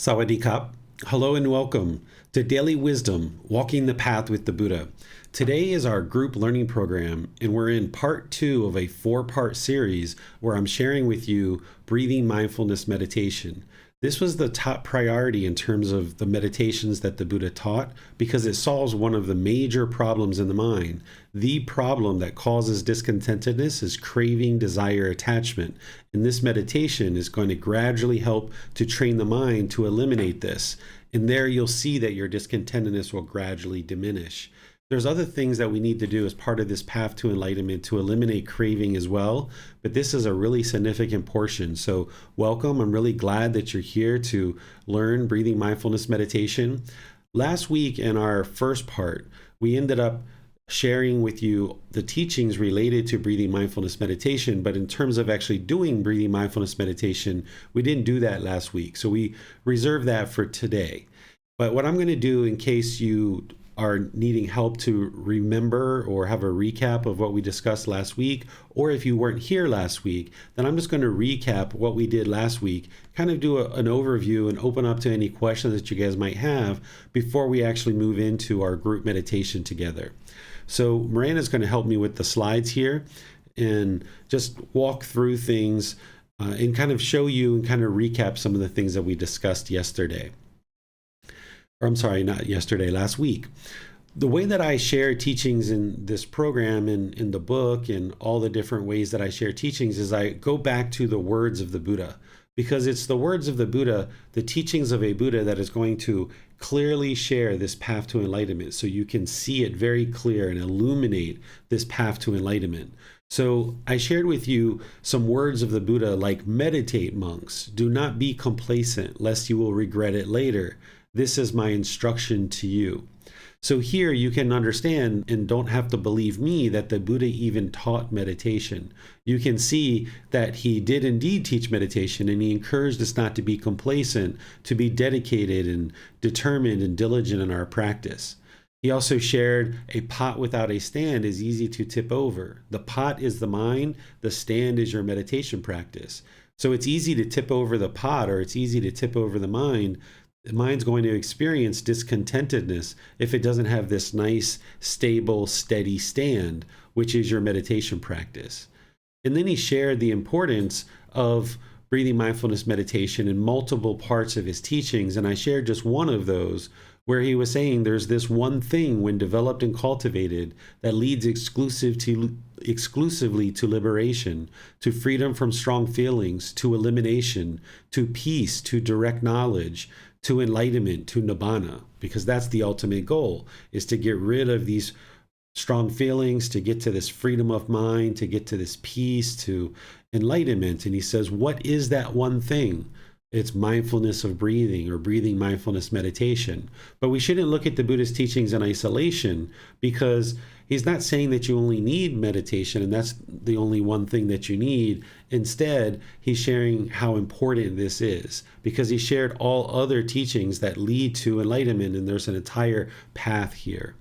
Sawadee-kap. Hello and welcome to Daily Wisdom, Walking the Path with the Buddha. Today is our group learning program, and we're in part 2 of a 4-part series where I'm sharing with you Breathing Mindfulness Meditation. This was the top priority in terms of the meditations that the Buddha taught because it solves one of the major problems in the mind. The problem that causes discontentedness is craving, desire, attachment. And this meditation is going to gradually help to train the mind to eliminate this. And there you'll see that your discontentedness will gradually diminish. There's other things that we need to do as part of this path to enlightenment to eliminate craving as well, but this is a really significant portion. So welcome. I'm really glad that you're here to learn breathing mindfulness meditation. Last week in our first part, we ended up sharing with you the teachings related to breathing mindfulness meditation, but in terms of actually doing breathing mindfulness meditation, we didn't do that last week. So we reserved that for today. But what I'm going to do in case you are needing help to remember or have a recap of what we discussed last week, or if you weren't here last week, then I'm just going to recap what we did last week, kind of do an overview and open up to any questions that you guys might have before we actually move into our group meditation together. So Miranda's going to help me with the slides here and just walk through things and kind of show you and kind of recap some of the things that we discussed yesterday. Or I'm sorry, not yesterday, last week. The way that I share teachings in this program, in the book, and all the different ways that I share teachings is I go back to the words of the Buddha, because it's the words of the Buddha, the teachings of a Buddha, that is going to clearly share this path to enlightenment, so you can see it very clear and illuminate this path to enlightenment. So I shared with you some words of the Buddha like, meditate, monks, do not be complacent, lest you will regret it later. This is my instruction to you. So here you can understand and don't have to believe me that the Buddha even taught meditation. You can see that he did indeed teach meditation, and he encouraged us not to be complacent, to be dedicated and determined and diligent in our practice. He also shared a pot without a stand is easy to tip over. The pot is the mind, the stand is your meditation practice. So it's easy to tip over the pot, or it's easy to tip over the mind. The mind's going to experience discontentedness if it doesn't have this nice, stable, steady stand, which is your meditation practice. And then he shared the importance of breathing mindfulness meditation in multiple parts of his teachings, and I shared just one of those, where he was saying there's this one thing when developed and cultivated that leads exclusively to liberation, to freedom from strong feelings, to elimination, to peace, to direct knowledge, to enlightenment, to nibbana, because that's the ultimate goal, is to get rid of these strong feelings, to get to this freedom of mind, to get to this peace, to enlightenment. And he says, what is that one thing? It's mindfulness of breathing, or breathing mindfulness meditation. But we shouldn't look at the Buddhist teachings in isolation, because he's not saying that you only need meditation and that's the only one thing that you need. Instead, he's sharing how important this is, because he shared all other teachings that lead to enlightenment, and there's an entire path here.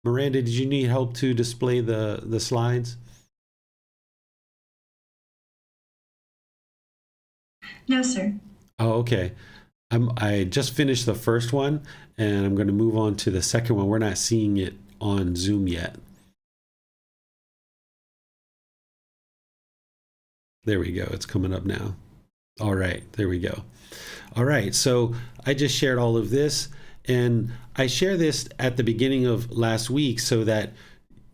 Miranda, did you need help to display the slides? No, sir. Oh, okay. I just finished the first one, and I'm going to move on to the second one. We're not seeing it on Zoom yet. There we go. It's coming up now. All right. There we go. All right. So I just shared all of this, and I share this at the beginning of last week so that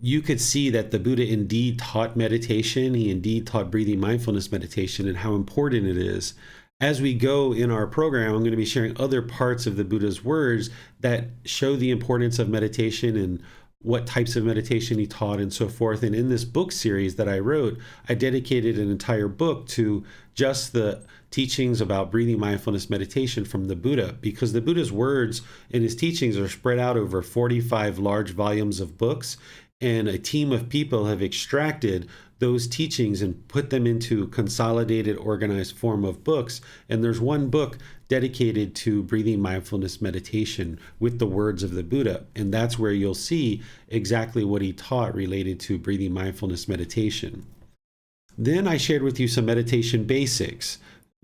you could see that the Buddha indeed taught meditation. He indeed taught breathing mindfulness meditation and how important it is. As we go in our program, I'm going to be sharing other parts of the Buddha's words that show the importance of meditation and what types of meditation he taught and so forth. And in this book series that I wrote, I dedicated an entire book to just the teachings about breathing mindfulness meditation from the Buddha, because the Buddha's words and his teachings are spread out over 45 large volumes of books. And a team of people have extracted those teachings and put them into consolidated, organized form of books. And there's one book dedicated to breathing mindfulness meditation with the words of the Buddha. And that's where you'll see exactly what he taught related to breathing mindfulness meditation. Then I shared with you some meditation basics.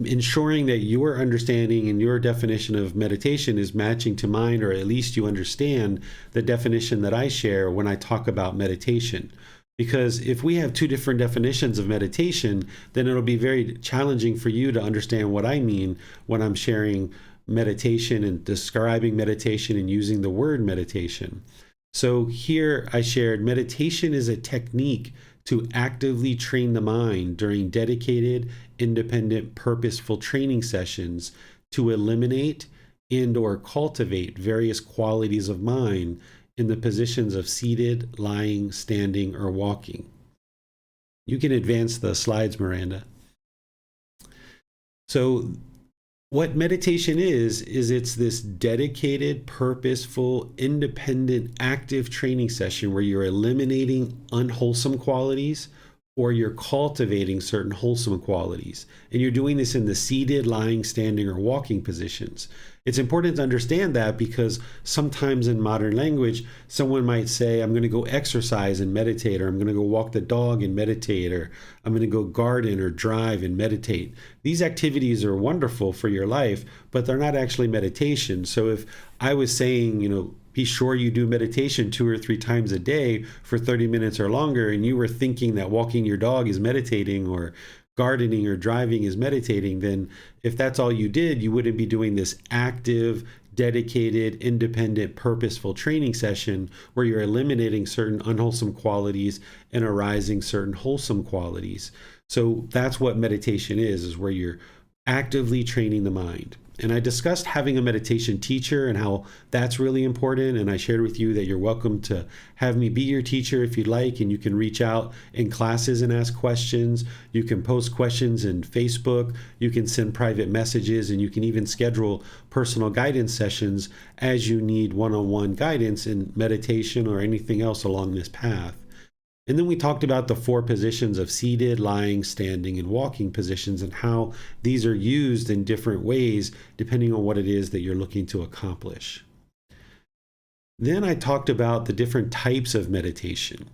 ensuring that your understanding and your definition of meditation is matching to mine, or at least you understand the definition that I share when I talk about meditation. Because if we have two different definitions of meditation, then it'll be very challenging for you to understand what I mean when I'm sharing meditation and describing meditation and using the word meditation. So here I shared meditation is a technique to actively train the mind during dedicated, independent, purposeful training sessions to eliminate and or cultivate various qualities of mind in the positions of seated, lying, standing, or walking. You can advance the slides, Miranda. So what meditation is it's this dedicated, purposeful, independent, active training session where you're eliminating unwholesome qualities or you're cultivating certain wholesome qualities. And you're doing this in the seated, lying, standing, or walking positions. It's important to understand that because sometimes in modern language, someone might say, I'm going to go exercise and meditate, or I'm going to go walk the dog and meditate, or I'm going to go garden or drive and meditate. These activities are wonderful for your life, but they're not actually meditation. So if I was saying, be sure you do meditation 2 or 3 times a day for 30 minutes or longer, and you were thinking that walking your dog is meditating or gardening or driving is meditating, then if that's all you did, you wouldn't be doing this active, dedicated, independent, purposeful training session where you're eliminating certain unwholesome qualities and arising certain wholesome qualities. So that's what meditation is where you're actively training the mind. And I discussed having a meditation teacher and how that's really important. And I shared with you that you're welcome to have me be your teacher if you'd like. And you can reach out in classes and ask questions. You can post questions in Facebook. You can send private messages, and you can even schedule personal guidance sessions as you need one-on-one guidance in meditation or anything else along this path. And then we talked about the 4 positions of seated, lying, standing, and walking positions and how these are used in different ways depending on what it is that you're looking to accomplish. Then I talked about the different types of meditation.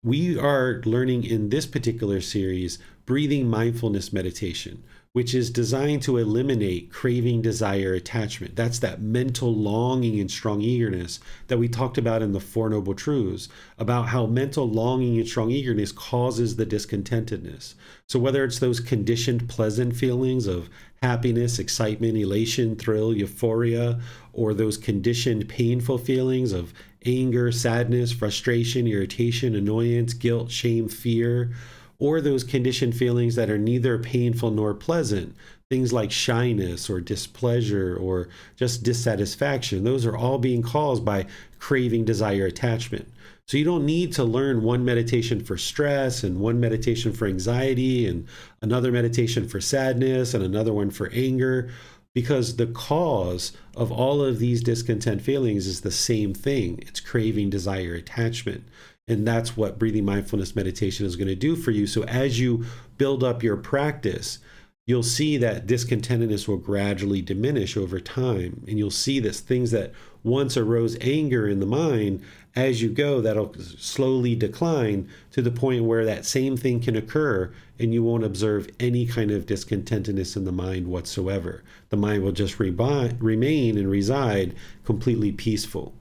We are learning in this particular series Breathing Mindfulness Meditation, which is designed to eliminate craving, desire, attachment. That's that mental longing and strong eagerness that we talked about in the Four Noble Truths, about how mental longing and strong eagerness causes the discontentedness. So whether it's those conditioned pleasant feelings of happiness, excitement, elation, thrill, euphoria, or those conditioned painful feelings of anger, sadness, frustration, irritation, annoyance, guilt, shame, fear, or those conditioned feelings that are neither painful nor pleasant, things like shyness or displeasure or just dissatisfaction. Those are all being caused by craving, desire, attachment. So you don't need to learn one meditation for stress and one meditation for anxiety and another meditation for sadness and another one for anger, because the cause of all of these discontent feelings is the same thing. It's craving, desire, attachment. And that's what breathing mindfulness meditation is going to do for you. So as you build up your practice, you'll see that discontentedness will gradually diminish over time. And you'll see this things that once arose anger in the mind, as you go, that'll slowly decline to the point where that same thing can occur and you won't observe any kind of discontentedness in the mind whatsoever. The mind will just remain and reside completely peaceful.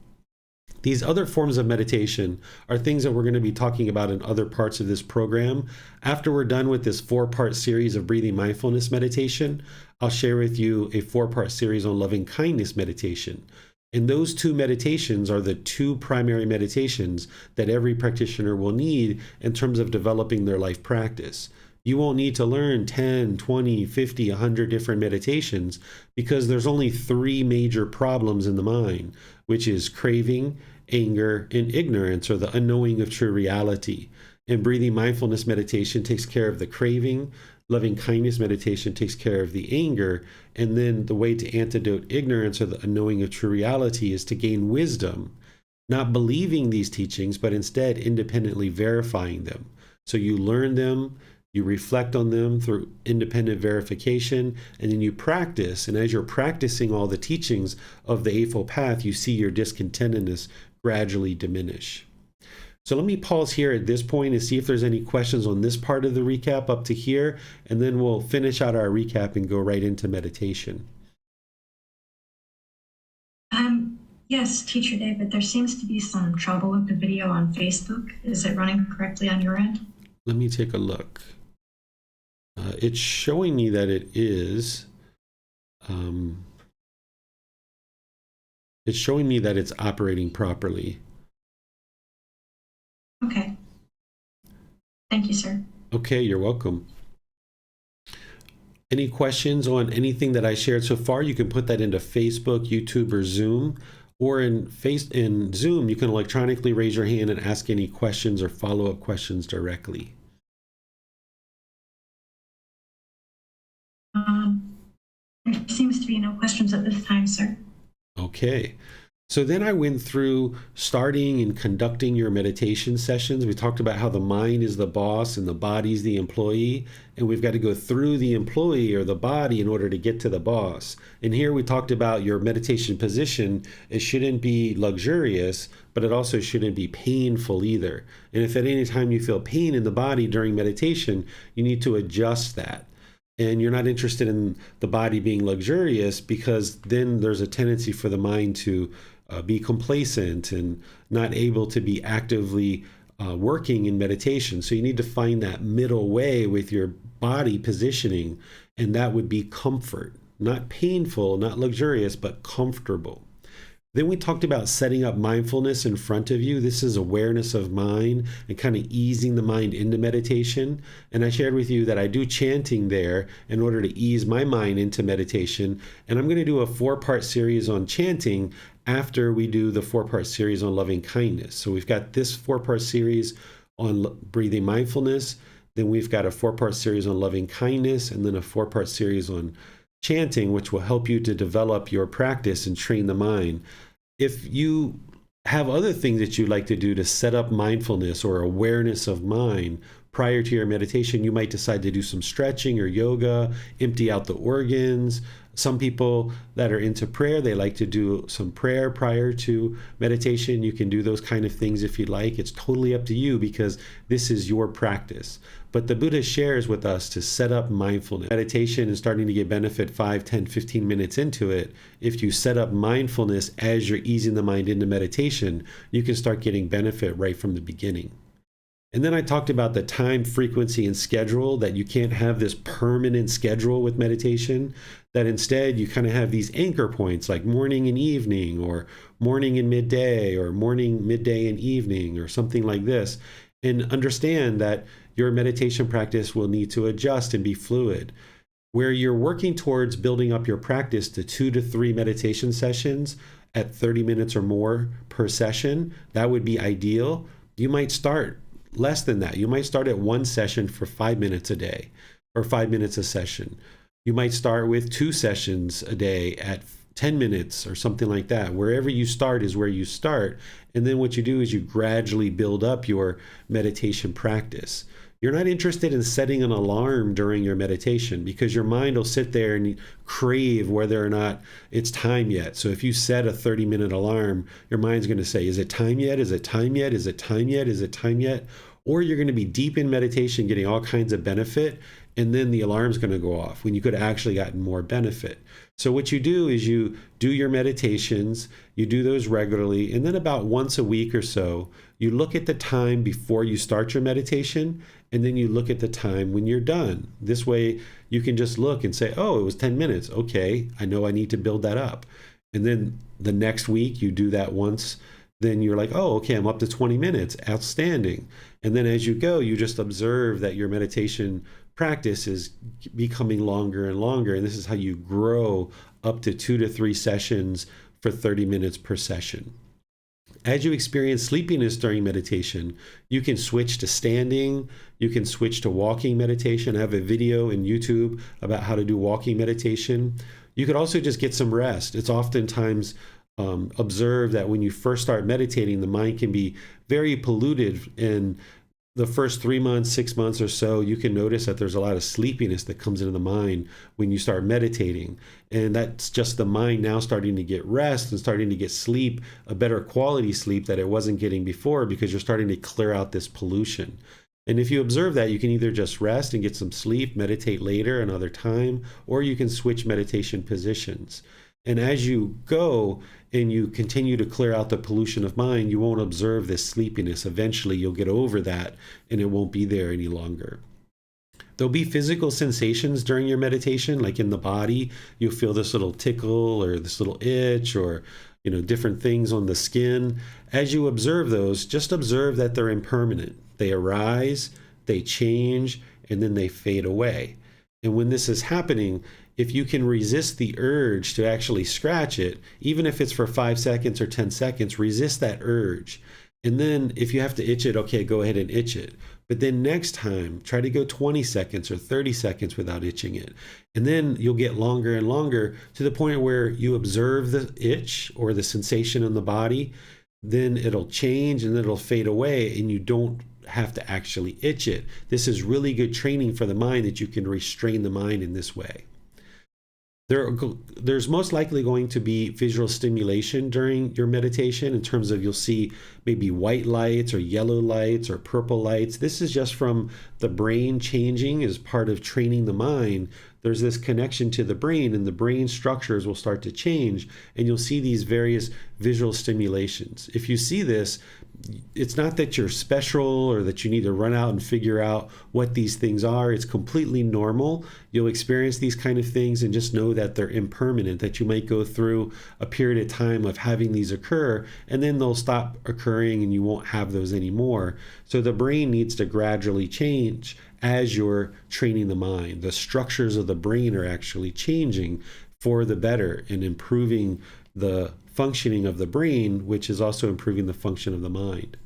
These other forms of meditation are things that we're going to be talking about in other parts of this program. After we're done with this 4-part series of breathing mindfulness meditation, I'll share with you a 4-part series on loving kindness meditation. And those 2 meditations are the 2 primary meditations that every practitioner will need in terms of developing their life practice. You won't need to learn 10, 20, 50, 100 different meditations because there's only 3 major problems in the mind, which is craving, anger, and ignorance, or the unknowing of true reality. And breathing mindfulness meditation takes care of the craving. Loving kindness meditation takes care of the anger. And then the way to antidote ignorance or the unknowing of true reality is to gain wisdom, not believing these teachings, but instead independently verifying them. So you learn them, you reflect on them through independent verification, and then you practice. And as you're practicing all the teachings of the Eightfold Path, you see your discontentedness gradually diminish. So let me pause here at this point and see if there's any questions on this part of the recap up to here, and then we'll finish out our recap and go right into meditation. Yes, Teacher David, there seems to be some trouble with the video on Facebook. Is it running correctly on your end? Let me take a look. It's showing me that it is. It's showing me that it's operating properly. Okay. Thank you, sir. Okay, you're welcome. Any questions on anything that I shared so far? You can put that into Facebook, YouTube, or Zoom. Or in Zoom, you can electronically raise your hand and ask any questions or follow-up questions directly. There seems to be no questions at this time, sir. Okay. So then I went through starting and conducting your meditation sessions. We talked about how the mind is the boss and the body's the employee, and we've got to go through the employee or the body in order to get to the boss. And here we talked about your meditation position. It shouldn't be luxurious, but it also shouldn't be painful either. And if at any time you feel pain in the body during meditation, you need to adjust that. And you're not interested in the body being luxurious, because then there's a tendency for the mind to be complacent and not able to be actively working in meditation. So you need to find that middle way with your body positioning, and that would be comfort. Not painful, not luxurious, but comfortable. Then we talked about setting up mindfulness in front of you. This is awareness of mind and kind of easing the mind into meditation. And I shared with you that I do chanting there in order to ease my mind into meditation. And I'm going to do a 4-part series on chanting after we do the 4-part series on loving kindness. So we've got this 4-part series on breathing mindfulness. Then we've got a 4-part series on loving kindness, and then a 4-part series on chanting, which will help you to develop your practice and train the mind. If you have other things that you'd like to do to set up mindfulness or awareness of mind prior to your meditation, you might decide to do some stretching or yoga, empty out the organs. Some people that are into prayer, they like to do some prayer prior to meditation. You can do those kind of things if you'd like. It's totally up to you, because this is your practice. But the Buddha shares with us to set up mindfulness. Meditation is starting to get benefit 5, 10, 15 minutes into it. If you set up mindfulness as you're easing the mind into meditation, you can start getting benefit right from the beginning. And then I talked about the time, frequency, and schedule, that you can't have this permanent schedule with meditation, that instead you kind of have these anchor points like morning and evening, or morning and midday, or morning, midday, and evening, or something like this. And understand that your meditation practice will need to adjust and be fluid. Where you're working towards building up your practice to 2 to 3 meditation sessions at 30 minutes or more per session, that would be ideal. You might start less than that. You might start at 1 session for 5 minutes a day, or 5 minutes a session. You might start with 2 sessions a day at 10 minutes or something like that. Wherever you start is where you start. And then what you do is you gradually build up your meditation practice. You're not interested in setting an alarm during your meditation, because your mind will sit there and crave whether or not it's time yet. So if you set a 30-minute alarm, your mind's going to say, is it time yet? Is it time yet? Is it time yet? Is it time yet? Or you're going to be deep in meditation, getting all kinds of benefit, and then the alarm's going to go off when you could have actually gotten more benefit. So what you do is you do your meditations, you do those regularly, and then about once a week or so, you look at the time before you start your meditation, and then you look at the time when you're done. This way you can just look and say, oh, it was 10 minutes. Okay, I know I need to build that up. And then the next week you do that once. Then you're like, oh, okay, I'm up to 20 minutes. Outstanding. And then as you go, you just observe that your meditation practice is becoming longer and longer. And this is how you grow up to 2 to 3 sessions for 30 minutes per session. As you experience sleepiness during meditation, you can switch to standing, you can switch to walking meditation. I have a video in YouTube about how to do walking meditation. You could also just get some rest. It's oftentimes observed that when you first start meditating, the mind can be very polluted, and the first 3 months, 6 months or so, you can notice that there's a lot of sleepiness that comes into the mind when you start meditating. And that's just the mind now starting to get rest and starting to get sleep, a better quality sleep that it wasn't getting before, because you're starting to clear out this pollution. And if you observe that, you can either just rest and get some sleep, meditate later another time, or you can switch meditation positions. And as you go and you continue to clear out the pollution of mind, you won't observe this sleepiness. Eventually, you'll get over that and it won't be there any longer. There'll be physical sensations during your meditation, like in the body. You'll feel this little tickle or this little itch or different things on the skin. As you observe those, just observe that they're impermanent. They arise, they change, and then they fade away. And when this is happening, if you can resist the urge to actually scratch it, even if it's for 5 seconds or 10 seconds, resist that urge. And then if you have to itch it, okay, go ahead and itch it. But then next time, try to go 20 seconds or 30 seconds without itching it. And then you'll get longer and longer to the point where you observe the itch or the sensation in the body. Then it'll change and then it'll fade away and you don't have to actually itch it. This is really good training for the mind, that you can restrain the mind in this way. There's most likely going to be visual stimulation during your meditation, in terms of you'll see maybe white lights or yellow lights or purple lights. This is just from the brain changing as part of training the mind. There's this connection to the brain, and the brain structures will start to change, and you'll see these various visual stimulations. If you see this, it's not that you're special or that you need to run out and figure out what these things are. It's completely normal. You'll experience these kind of things, and just know that they're impermanent, that you might go through a period of time of having these occur, and then they'll stop occurring and you won't have those anymore. So the brain needs to gradually change as you're training the mind. The structures of the brain are actually changing for the better and improving the functioning of the brain, which is also improving the function of the mind.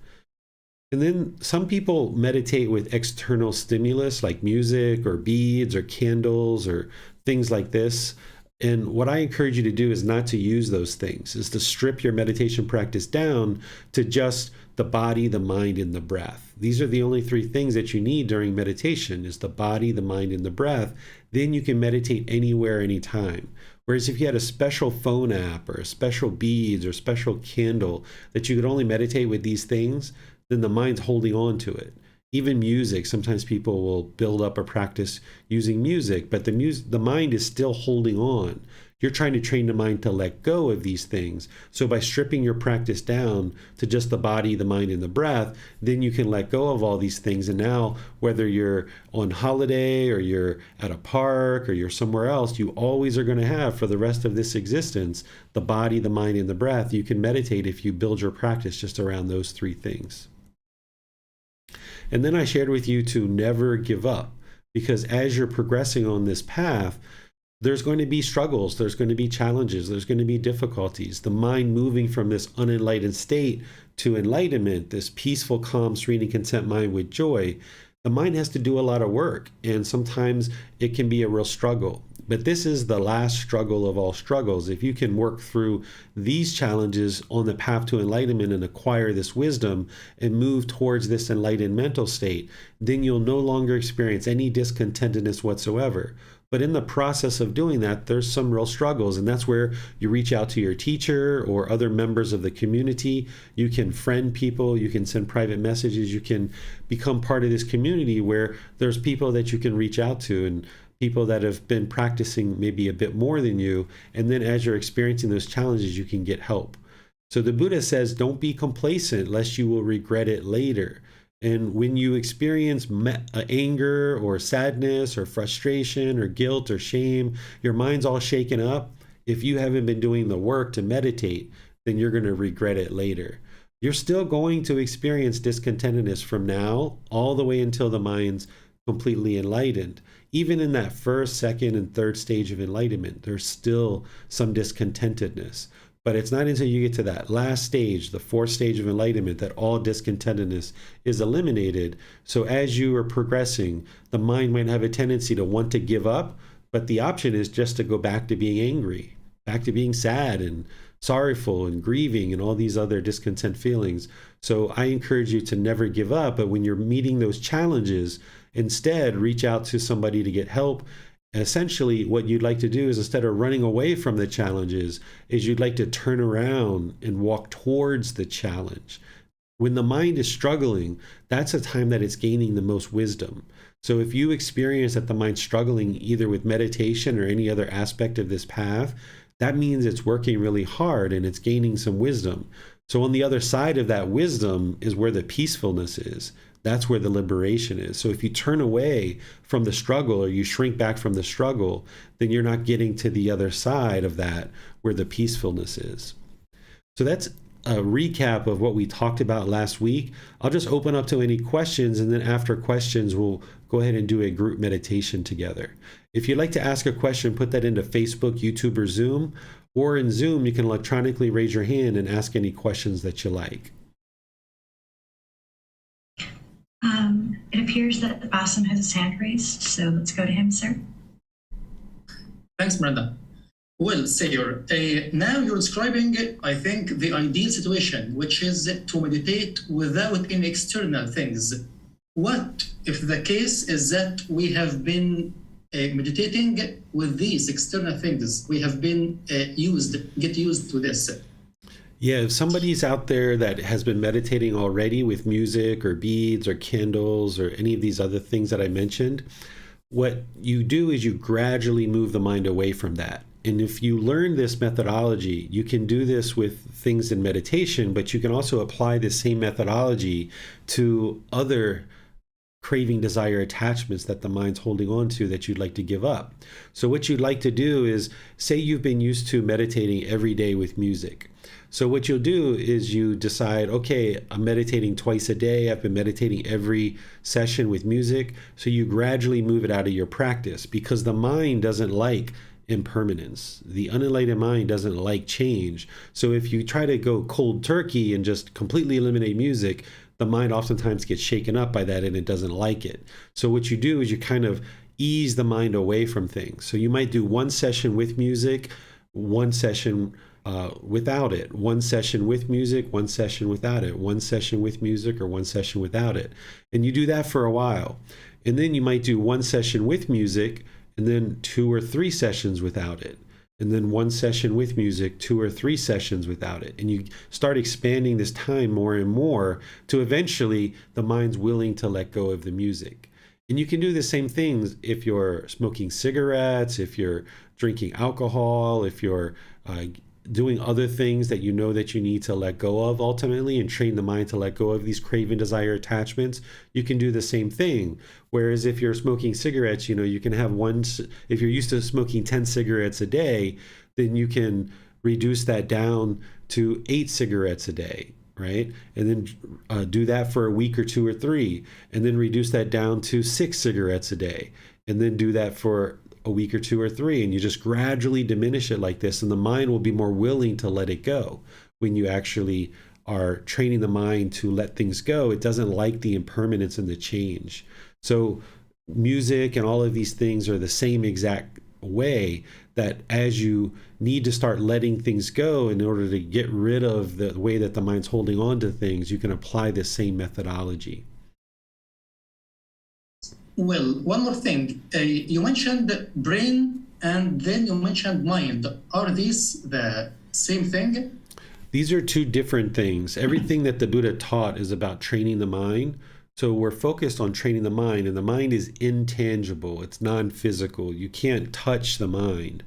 And then some people meditate with external stimulus like music or beads or candles or things like this. And what I encourage you to do is not to use those things, is to strip your meditation practice down to just the body, the mind, and the breath. These are the only three things that you need during meditation, is the body, the mind, and the breath. Then you can meditate anywhere, anytime. Whereas if you had a special phone app or a special beads or special candle that you could only meditate with these things, then the mind's holding on to it. Even music, sometimes people will build up a practice using music, but the mind is still holding on. You're trying to train the mind to let go of these things. So by stripping your practice down to just the body, the mind, and the breath, then you can let go of all these things. And now, whether you're on holiday or you're at a park or you're somewhere else, you always are going to have, for the rest of this existence, the body, the mind, and the breath. You can meditate if you build your practice just around those three things. And then I shared with you to never give up, because as you're progressing on this path, there's going to be struggles, there's going to be challenges, there's going to be difficulties. The mind moving from this unenlightened state to enlightenment, this peaceful, calm, serene, and content mind with joy, the mind has to do a lot of work, and sometimes it can be a real struggle. But this is the last struggle of all struggles. If you can work through these challenges on the path to enlightenment and acquire this wisdom and move towards this enlightened mental state, then you'll no longer experience any discontentedness whatsoever. But in the process of doing that, there's some real struggles, and that's where you reach out to your teacher or other members of the community. You can friend people, you can send private messages, you can become part of this community where there's people that you can reach out to, and people that have been practicing maybe a bit more than you. And then as you're experiencing those challenges, you can get help. So the Buddha says, don't be complacent lest you will regret it later. And when you experience anger or sadness or frustration or guilt or shame, your mind's all shaken up. If you haven't been doing the work to meditate, then you're going to regret it later. You're still going to experience discontentedness from now all the way until the mind's completely enlightened. Even in that first, second, and third stage of enlightenment, there's still some discontentedness. But it's not until you get to that last stage, the fourth stage of enlightenment, that all discontentedness is eliminated. So as you are progressing, the mind might have a tendency to want to give up, but the option is just to go back to being angry, back to being sad and sorrowful and grieving and all these other discontent feelings. So I encourage you to never give up, but when you're meeting those challenges, instead reach out to somebody to get help. Essentially, what you'd like to do is, instead of running away from the challenges, is you'd like to turn around and walk towards the challenge. When the mind is struggling, that's a time that it's gaining the most wisdom. So if you experience that the mind's struggling either with meditation or any other aspect of this path, that means it's working really hard and it's gaining some wisdom. So on the other side of that wisdom is where the peacefulness is. That's where the liberation is. So if you turn away from the struggle or you shrink back from the struggle, then you're not getting to the other side of that where the peacefulness is. So that's a recap of what we talked about last week. I'll just open up to any questions, and then after questions, we'll go ahead and do a group meditation together. If you'd like to ask a question, put that into Facebook, YouTube, or Zoom. Or in Zoom, you can electronically raise your hand and ask any questions that you like. It appears that Bassam has his hand raised, so let's go to him, sir. Thanks, Brenda. Well, Sayer, now you're describing, I think, the ideal situation, which is to meditate without any external things. What if the case is that we have been meditating with these external things? We have been get used to this. Yeah, if somebody's out there that has been meditating already with music or beads or candles or any of these other things that I mentioned, what you do is you gradually move the mind away from that. And if you learn this methodology, you can do this with things in meditation, but you can also apply this same methodology to other craving, desire, attachments that the mind's holding on to that you'd like to give up. So what you'd like to do is, say you've been used to meditating every day with music. So what you'll do is you decide, okay, I'm meditating twice a day. I've been meditating every session with music. So you gradually move it out of your practice, because the mind doesn't like impermanence. The unenlightened mind doesn't like change. So if you try to go cold turkey and just completely eliminate music, the mind oftentimes gets shaken up by that and it doesn't like it. So what you do is you kind of ease the mind away from things. So you might do one session with music, one session without it, one session with music, one session without it, one session with music, or one session without it. And you do that for a while. And then you might do one session with music and then 2 or 3 sessions without it. And then one session with music, 2 or 3 sessions without it. And you start expanding this time more and more to eventually the mind's willing to let go of the music. And you can do the same things if you're smoking cigarettes, if you're drinking alcohol, if you're doing other things that you know that you need to let go of ultimately, and train the mind to let go of these craving, desire, attachments. You can do the same thing. Whereas if you're smoking cigarettes, you can have if you're used to smoking 10 cigarettes a day, then you can reduce that down to 8 cigarettes a day, right? And then do that for a week or 2 or 3, and then reduce that down to 6 cigarettes a day, and then do that for a week or 2 or 3, and you just gradually diminish it like this, and the mind will be more willing to let it go. When you actually are training the mind to let things go, it doesn't like the impermanence and the change. So music and all of these things are the same exact way, that as you need to start letting things go in order to get rid of the way that the mind's holding on to things, you can apply this same methodology. Well, one more thing. You mentioned brain and then you mentioned mind. Are these the same thing? These are 2 different things. Everything that the Buddha taught is about training the mind. So we're focused on training the mind, and the mind is intangible. It's non-physical. You can't touch the mind.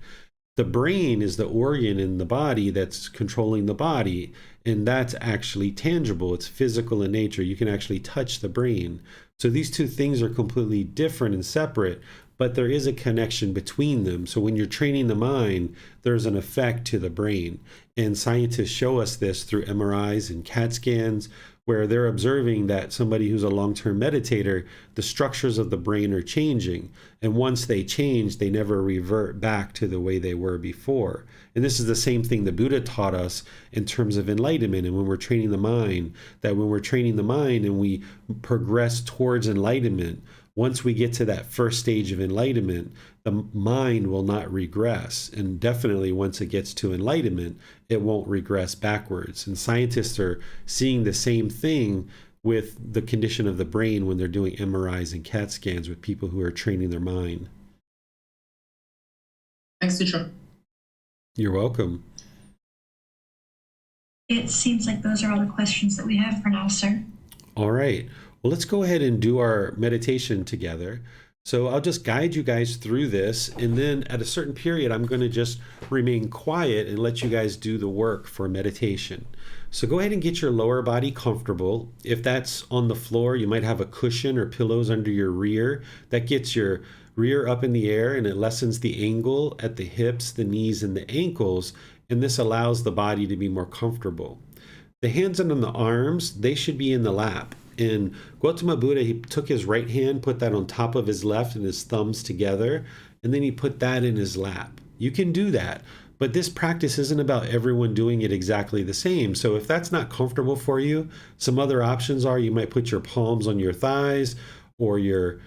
The brain is the organ in the body that's controlling the body, and that's actually tangible. It's physical in nature. You can actually touch the brain. So these 2 things are completely different and separate, but there is a connection between them. So when you're training the mind, there's an effect to the brain. And scientists show us this through MRIs and CAT scans, where they're observing that somebody who's a long-term meditator, the structures of the brain are changing. And once they change, they never revert back to the way they were before. And this is the same thing the Buddha taught us in terms of enlightenment. And when we're training the mind, that when we're training the mind and we progress towards enlightenment, once we get to that first stage of enlightenment, the mind will not regress. And definitely once it gets to enlightenment, it won't regress backwards. And scientists are seeing the same thing with the condition of the brain when they're doing MRIs and CAT scans with people who are training their mind. Thanks, teacher. You're welcome. It seems like those are all the questions that we have for now, sir. All right. Well, let's go ahead and do our meditation together. So I'll just guide you guys through this, and then at a certain period, I'm going to just remain quiet and let you guys do the work for meditation. So go ahead and get your lower body comfortable. If that's on the floor, you might have a cushion or pillows under your rear. That gets your rear up in the air, and it lessens the angle at the hips, the knees, and the ankles, and this allows the body to be more comfortable. The hands and on the arms, they should be in the lap. And Gautama Buddha, he took his right hand, put that on top of his left and his thumbs together, and then he put that in his lap. You can do that, but this practice isn't about everyone doing it exactly the same. So if that's not comfortable for you, some other options are you might put your palms on your thighs, or your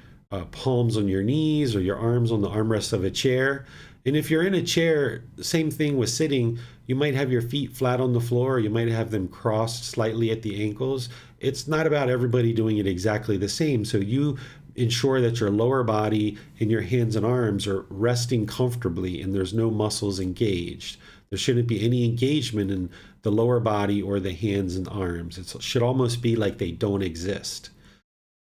palms on your knees, or your arms on the armrest of a chair. And if you're in a chair, same thing with sitting, you might have your feet flat on the floor, or you might have them crossed slightly at the ankles. It's not about everybody doing it exactly the same. So you ensure that your lower body and your hands and arms are resting comfortably and there's no muscles engaged. There shouldn't be any engagement in the lower body or the hands and arms. It should almost be like they don't exist.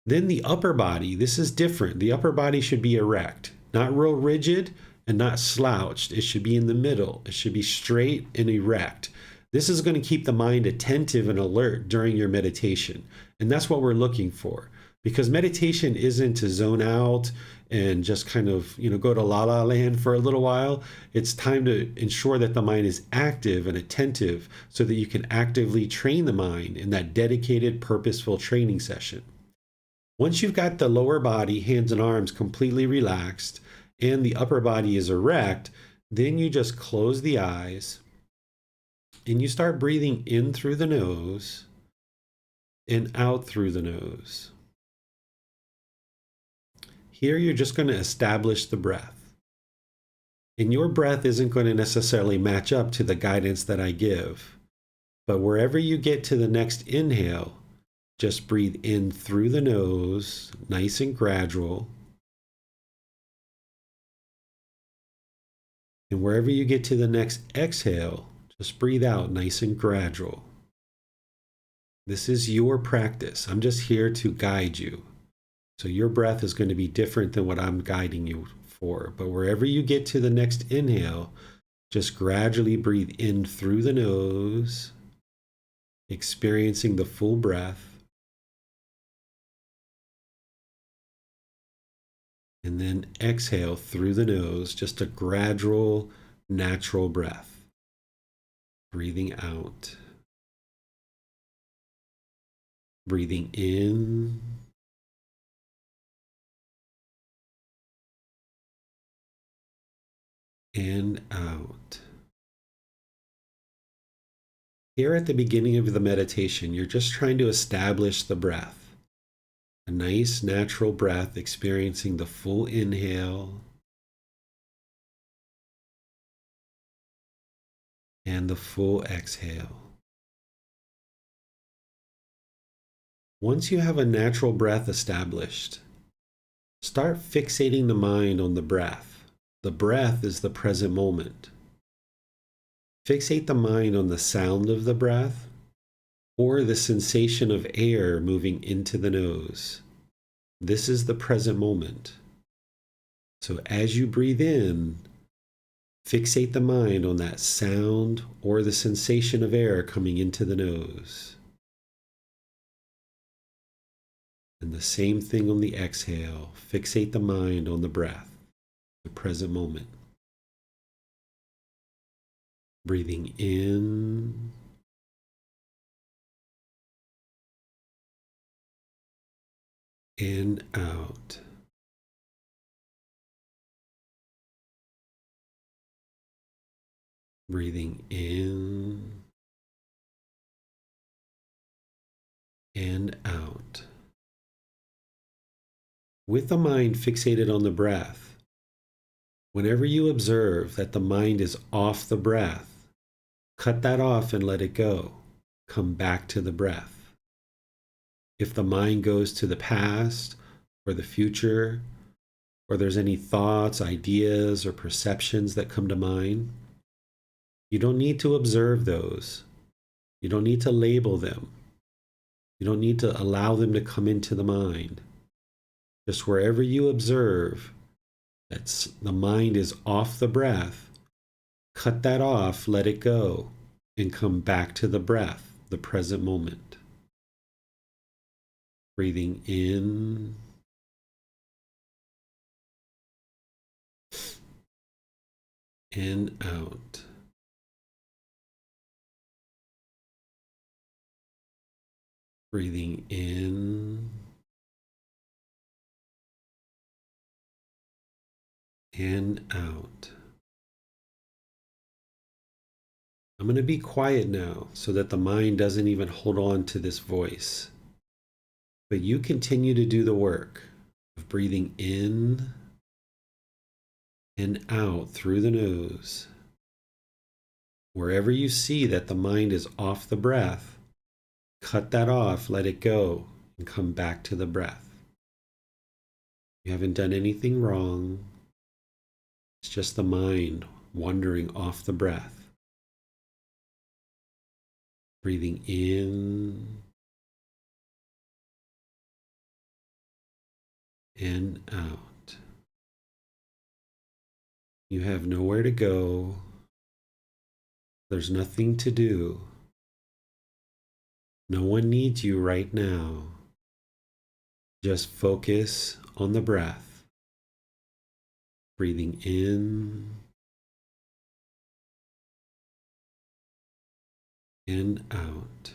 Then the upper body, this is different. The upper body should be erect, not real rigid and not slouched. It should be in the middle. It should be straight and erect. This is going to keep the mind attentive and alert during your meditation. And that's what we're looking for. Because meditation isn't to zone out and just kind of, go to la la land for a little while. It's time to ensure that the mind is active and attentive so that you can actively train the mind in that dedicated, purposeful training session. Once you've got the lower body, hands and arms completely relaxed, and the upper body is erect, then you just close the eyes and you start breathing in through the nose and out through the nose. Here you're just going to establish the breath. And your breath isn't going to necessarily match up to the guidance that I give. But wherever you get to the next inhale, just breathe in through the nose, nice and gradual. And wherever you get to the next exhale, just breathe out nice and gradual. This is your practice. I'm just here to guide you. So your breath is going to be different than what I'm guiding you for. But wherever you get to the next inhale, just gradually breathe in through the nose, experiencing the full breath. And then exhale through the nose, just a gradual, natural breath. Breathing out. Breathing in. And out. Here at the beginning of the meditation, you're just trying to establish the breath. A nice natural breath, experiencing the full inhale and the full exhale. Once you have a natural breath established, start fixating the mind on the breath. The breath is the present moment. Fixate the mind on the sound of the breath or the sensation of air moving into the nose. This is the present moment. So as you breathe in, fixate the mind on that sound or the sensation of air coming into the nose. And the same thing on the exhale. Fixate the mind on the breath, the present moment. Breathing in and out. Breathing in and out. With the mind fixated on the breath, whenever you observe that the mind is off the breath, cut that off and let it go. Come back to the breath. If the mind goes to the past or the future, or there's any thoughts, ideas, or perceptions that come to mind, you don't need to observe those. You don't need to label them. You don't need to allow them to come into the mind. Just wherever you observe that the mind is off the breath, cut that off, let it go, and come back to the breath, the present moment. Breathing in and out. Breathing in and out. I'm going to be quiet now so that the mind doesn't even hold on to this voice. But you continue to do the work of breathing in and out through the nose. Wherever you see that the mind is off the breath, cut that off, let it go, and come back to the breath. You haven't done anything wrong. It's just the mind wandering off the breath. Breathing in and out. You have nowhere to go. There's nothing to do. No one needs you right now. Just focus on the breath. Breathing in and out.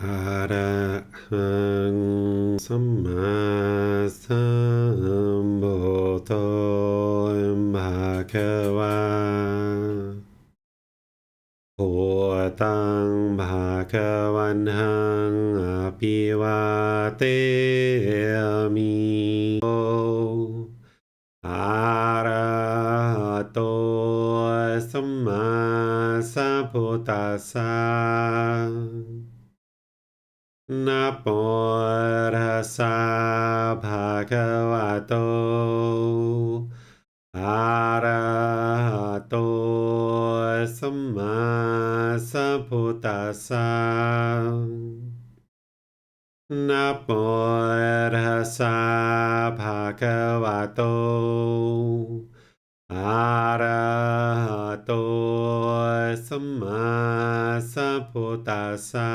อะระหังสัมมาสัมพุทโธภะคะวาพุทธังภะคะวันหังอภิวาเทมิโออะระหะโตสัมมาสัมพุทธัสสะนะโมตัสสะภะคะวะโตอะระหะโตสัมมาสัมพุทธัสสะนะโมตัสสะภะคะวะโตอะระหะโตสัมมาสัมพุทธัสสะ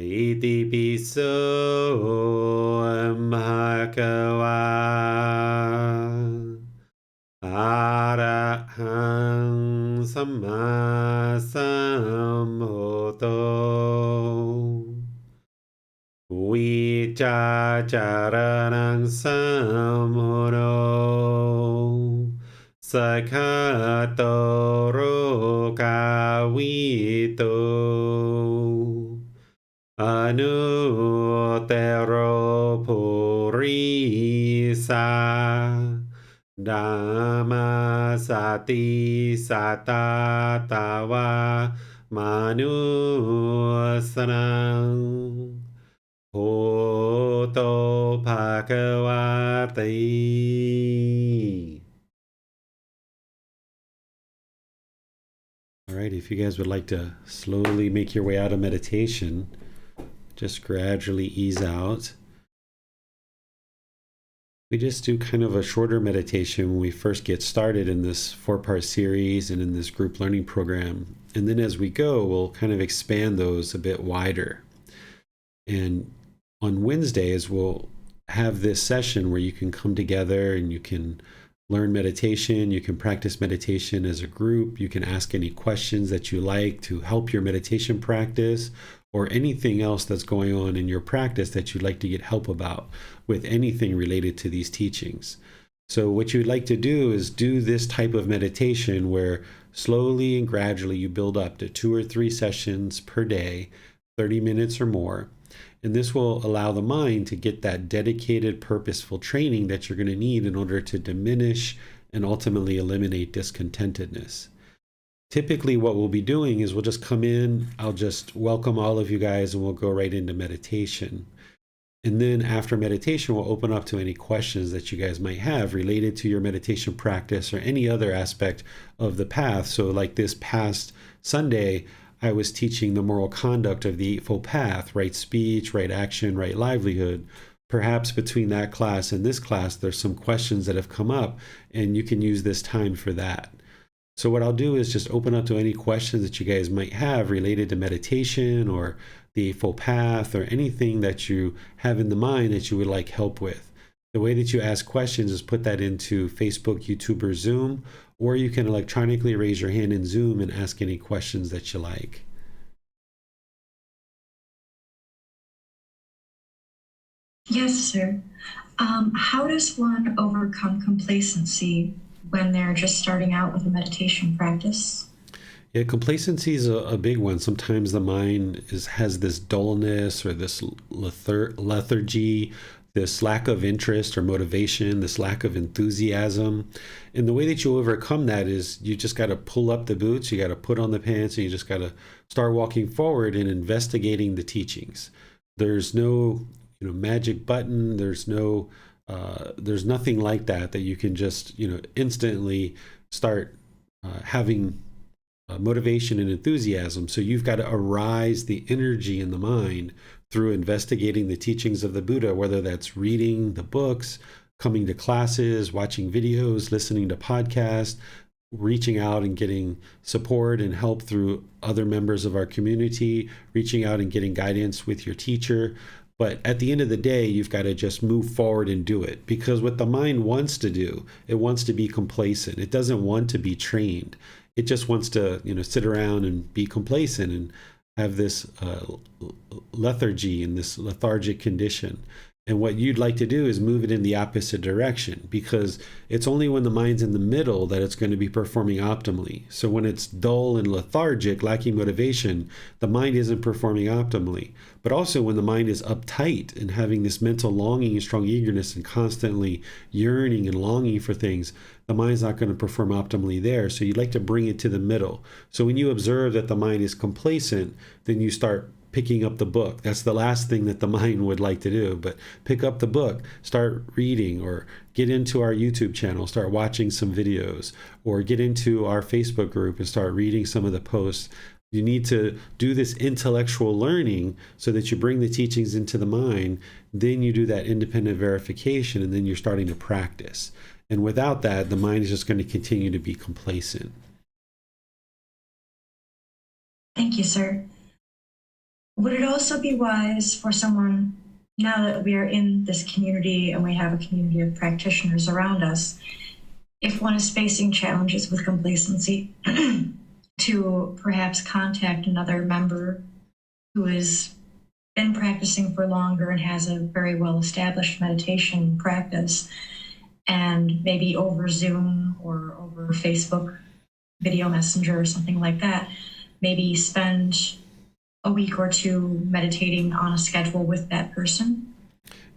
อิติปิโสภะคะวะอะระหังสัมมาสัมพุทโธวิจาจารณังสัมพุทโธสัคคะโตโรกาวิโตอนุเตโรภูริสาดามาสติสัตตาตาวามนุสนังโหโตภะคะวะติ All right, if you guys would like to slowly make your way out of meditation, just gradually ease out. We just do kind of a shorter meditation when we first get started in this 4-part series and in this group learning program. And then as we go, we'll kind of expand those a bit wider. And on Wednesdays, we'll have this session where you can come together and you can learn meditation, you can practice meditation as a group, you can ask any questions that you like to help your meditation practice, or anything else that's going on in your practice that you'd like to get help about with anything related to these teachings. So what you'd like to do is do this type of meditation where slowly and gradually you build up to 2 or 3 sessions per day, 30 minutes or more. And this will allow the mind to get that dedicated, purposeful training that you're going to need in order to diminish and ultimately eliminate discontentedness. Typically, what we'll be doing is we'll just come in, I'll just welcome all of you guys, and we'll go right into meditation. And then after meditation, we'll open up to any questions that you guys might have related to your meditation practice or any other aspect of the path. So like this past Sunday, I was teaching the moral conduct of the Eightfold Path, right speech, right action, right livelihood. Perhaps between that class and this class, there's some questions that have come up, and you can use this time for that. So what I'll do is just open up to any questions that you guys might have related to meditation or the Eightfold Path or anything that you have in the mind that you would like help with. The way that you ask questions is put that into Facebook, YouTube, or Zoom, or you can electronically raise your hand in Zoom and ask any questions that you like. Yes, sir. How does one overcome complacency when they're just starting out with a meditation practice? Yeah, complacency is a big one. Sometimes the mind has this dullness or this lethargy, this lack of interest or motivation, this lack of enthusiasm. And the way that you overcome that is you just got to pull up the boots, you got to put on the pants, and you just got to start walking forward and investigating the teachings. There's no, magic button. There's nothing like that you can just, instantly start having motivation and enthusiasm. So you've got to arise the energy in the mind through investigating the teachings of the Buddha, whether that's reading the books, coming to classes, watching videos, listening to podcasts, reaching out and getting support and help through other members of our community, reaching out and getting guidance with your teacher. But at the end of the day, you've got to just move forward and do it, because what the mind wants to do, it wants to be complacent. It doesn't want to be trained. It just wants to, sit around and be complacent and have this lethargy and this lethargic condition. And what you'd like to do is move it in the opposite direction, because it's only when the mind's in the middle that it's going to be performing optimally. So when it's dull and lethargic, lacking motivation, the mind isn't performing optimally. But also when the mind is uptight and having this mental longing and strong eagerness and constantly yearning and longing for things, the mind's not going to perform optimally there. So you'd like to bring it to the middle. So when you observe that the mind is complacent, then you start picking up the book. That's the last thing that the mind would like to do, but pick up the book, start reading, or get into our YouTube channel, start watching some videos, or get into our Facebook group and start reading some of the posts. You need to do this intellectual learning so that you bring the teachings into the mind. Then you do that independent verification, and then you're starting to practice. And without that, the mind is just going to continue to be complacent. Thank you, sir. Would it also be wise for someone, now that we are in this community and we have a community of practitioners around us, if one is facing challenges with complacency, to perhaps contact another member who has been practicing for longer and has a very well-established meditation practice, and maybe over Zoom or over Facebook video messenger or something like that, maybe spend a week or two meditating on a schedule with that person?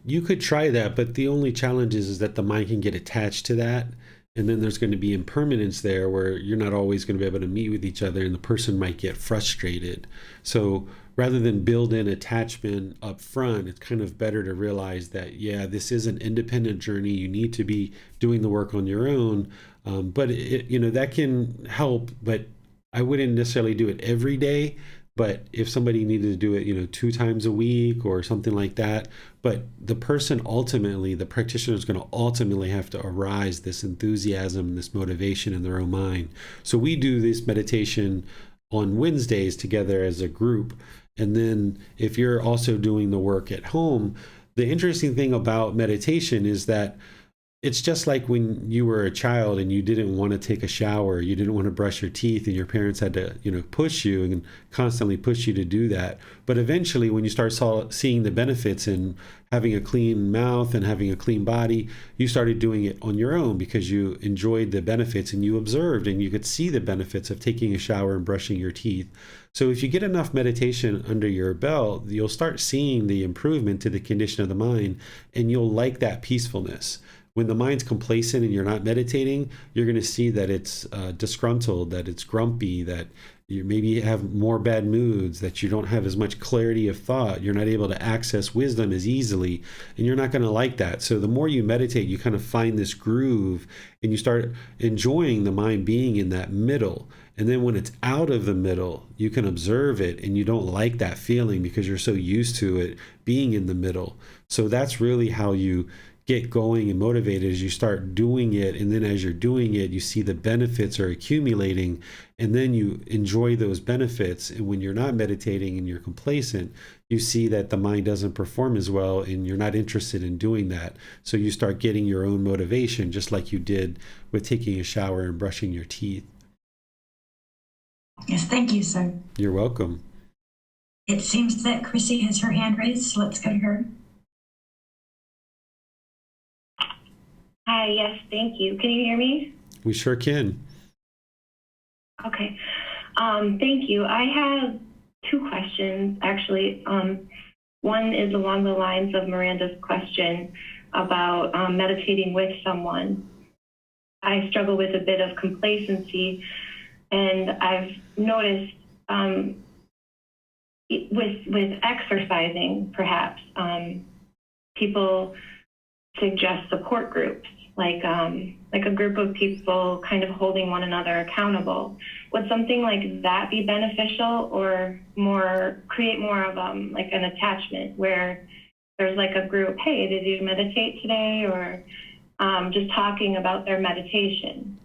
You could try that, but the only challenge is that the mind can get attached to that. And then there's going to be impermanence there where you're not always going to be able to meet with each other, and the person might get frustrated. So rather than build in attachment up front, it's kind of better to realize that, yeah, this is an independent journey. You need to be doing the work on your own. But that can help, but I wouldn't necessarily do it every day. But if somebody needed to do it, 2 times a week or something like that, but the person ultimately, the practitioner is going to ultimately have to arise this enthusiasm, this motivation in their own mind. So we do this meditation on Wednesdays together as a group. And then if you're also doing the work at home, the interesting thing about meditation is that it's just like when you were a child and you didn't want to take a shower, you didn't want to brush your teeth, and your parents had to, push you and constantly push you to do that. But eventually, when you start seeing the benefits in having a clean mouth and having a clean body, you started doing it on your own because you enjoyed the benefits and you observed and you could see the benefits of taking a shower and brushing your teeth. So if you get enough meditation under your belt, you'll start seeing the improvement to the condition of the mind, and you'll like that peacefulness. When the mind's complacent and you're not meditating, you're going to see that it's disgruntled, that it's grumpy, that you maybe have more bad moods, that you don't have as much clarity of thought, you're not able to access wisdom as easily, and you're not going to like that. So the more you meditate, you kind of find this groove, and you start enjoying the mind being in that middle. And then when it's out of the middle, you can observe it, and you don't like that feeling because you're so used to it being in the middle. So that's really how you get going and motivated, as you start doing it. And then as you're doing it, you see the benefits are accumulating, and then you enjoy those benefits. And when you're not meditating and you're complacent, you see that the mind doesn't perform as well, and you're not interested in doing that. So you start getting your own motivation, just like you did with taking a shower and brushing your teeth. Yes, thank you, sir. You're welcome. It seems that Chrissy has her hand raised, so let's go to her. Hi, yes, thank you. Can you hear me? We sure can. Okay. Thank you. I have 2 questions, actually. One is along the lines of Miranda's question about meditating with someone. I struggle with a bit of complacency, and I've noticed with exercising, perhaps, people suggest support groups, like a group of people kind of holding one another accountable. Would something like that be beneficial, or create more of like an attachment where there's like a group, hey, did you meditate today? Or just talking about their meditation.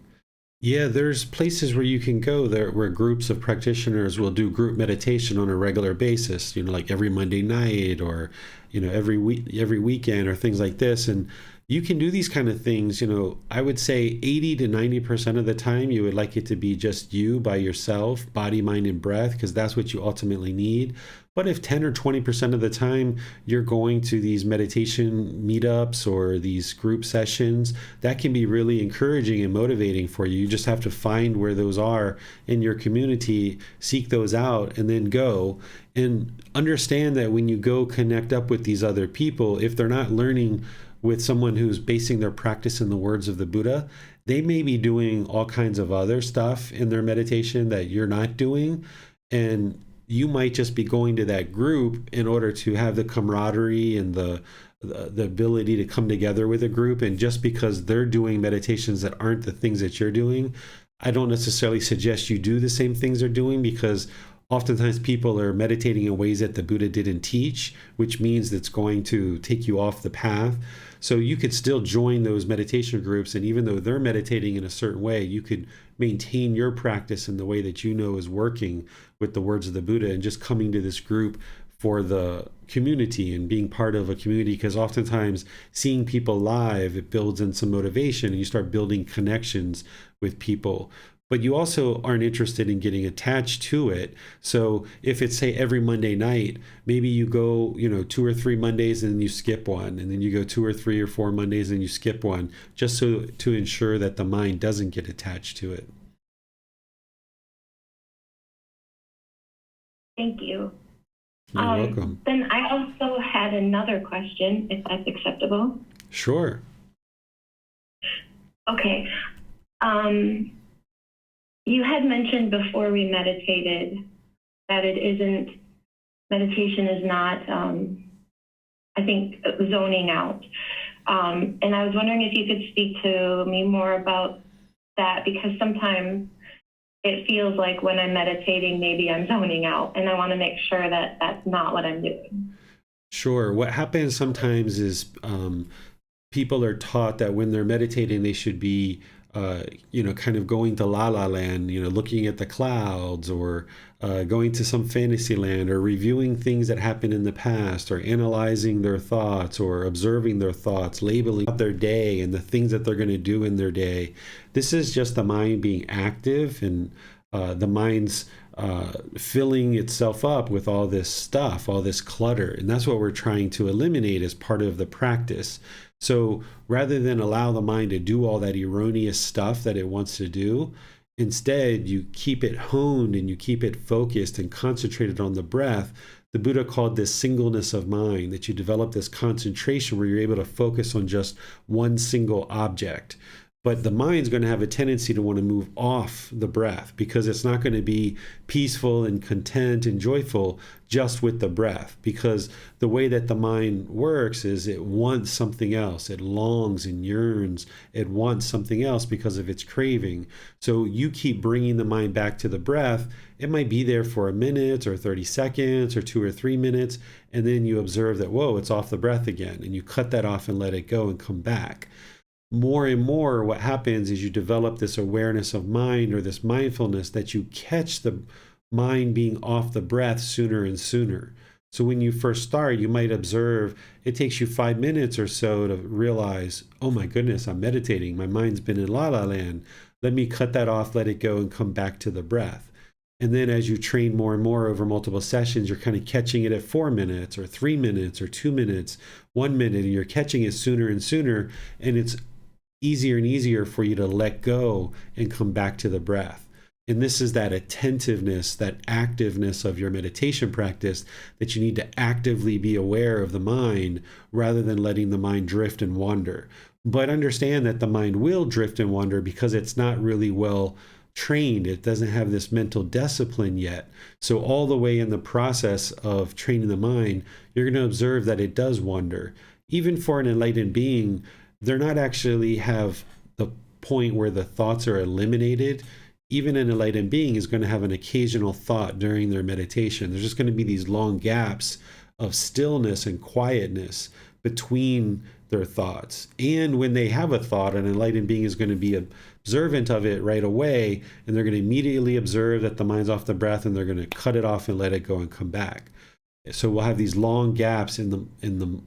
Yeah, there's places where you can go there where groups of practitioners will do group meditation on a regular basis, like every Monday night, or every weekend, or things like this. And you can do these kind of things. I would say 80 to 90% of the time, you would like it to be just you by yourself, body, mind, and breath, because that's what you ultimately need. But if 10 or 20% of the time you're going to these meditation meetups or these group sessions, that can be really encouraging and motivating for you. You just have to find where those are in your community, seek those out, and then go. And understand that when you go connect up with these other people, if they're not learning with someone who's basing their practice in the words of the Buddha, they may be doing all kinds of other stuff in their meditation that you're not doing. And you might just be going to that group in order to have the camaraderie and the ability to come together with a group. And just because they're doing meditations that aren't the things that you're doing, I don't necessarily suggest you do the same things they're doing, because oftentimes people are meditating in ways that the Buddha didn't teach, which means it's going to take you off the path. So you could still join those meditation groups, and even though they're meditating in a certain way, you could maintain your practice in the way that you know is working with the words of the Buddha, and just coming to this group for the community and being part of a community. Because oftentimes seeing people live, it builds in some motivation, and you start building connections with people. But you also aren't interested in getting attached to it. So if it's, say, every Monday night, maybe you go 2 or 3 Mondays and then you skip one, and then you go 2 or 3 or 4 Mondays and you skip one, just so to ensure that the mind doesn't get attached to it. Thank you. You're welcome. Then I also had another question, if that's acceptable. Sure. Okay. You had mentioned before we meditated that meditation is not, I think, zoning out. And I was wondering if you could speak to me more about that, because sometimes it feels like when I'm meditating, maybe I'm zoning out, and I want to make sure that that's not what I'm doing. Sure. What happens sometimes is people are taught that when they're meditating, they should be kind of going to la la land, looking at the clouds, or going to some fantasy land, or reviewing things that happened in the past, or analyzing their thoughts, or observing their thoughts, labeling out their day and the things that they're going to do in their day. This is just the mind being active, and the mind's filling itself up with all this stuff, all this clutter. And that's what we're trying to eliminate as part of the practice. So rather than allow the mind to do all that erroneous stuff that it wants to do, instead you keep it honed and you keep it focused and concentrated on the breath. The Buddha called this singleness of mind, that you develop this concentration where you're able to focus on just one single object. But the mind's going to have a tendency to want to move off the breath, because it's not going to be peaceful and content and joyful just with the breath. Because the way that the mind works is it wants something else. It longs and yearns. It wants something else because of its craving. So you keep bringing the mind back to the breath. It might be there for a minute or 30 seconds or 2 or 3 minutes. And then you observe that, whoa, it's off the breath again. And you cut that off and let it go and come back. More and more, what happens is you develop this awareness of mind, or this mindfulness, that you catch the mind being off the breath sooner and sooner. So when you first start, you might observe it takes you 5 minutes or so to realize, oh my goodness, I'm meditating. My mind's been in la la land. Let me cut that off, let it go, and come back to the breath. And then as you train more and more over multiple sessions, you're kind of catching it at 4 minutes or 3 minutes or 2 minutes, 1 minute, and you're catching it sooner and sooner. And it's easier and easier for you to let go and come back to the breath. And this is that attentiveness, that activeness of your meditation practice, that you need to actively be aware of the mind rather than letting the mind drift and wander. But understand that the mind will drift and wander because it's not really well trained. It doesn't have this mental discipline yet. So all the way in the process of training the mind, you're going to observe that it does wander. Even for an enlightened being, they're not actually have the point where the thoughts are eliminated. Even an enlightened being is going to have an occasional thought during their meditation. There's just going to be these long gaps of stillness and quietness between their thoughts. And when they have a thought, an enlightened being is going to be observant of it right away, and they're going to immediately observe that the mind's off the breath, and they're going to cut it off and let it go and come back. So we'll have these long gaps in the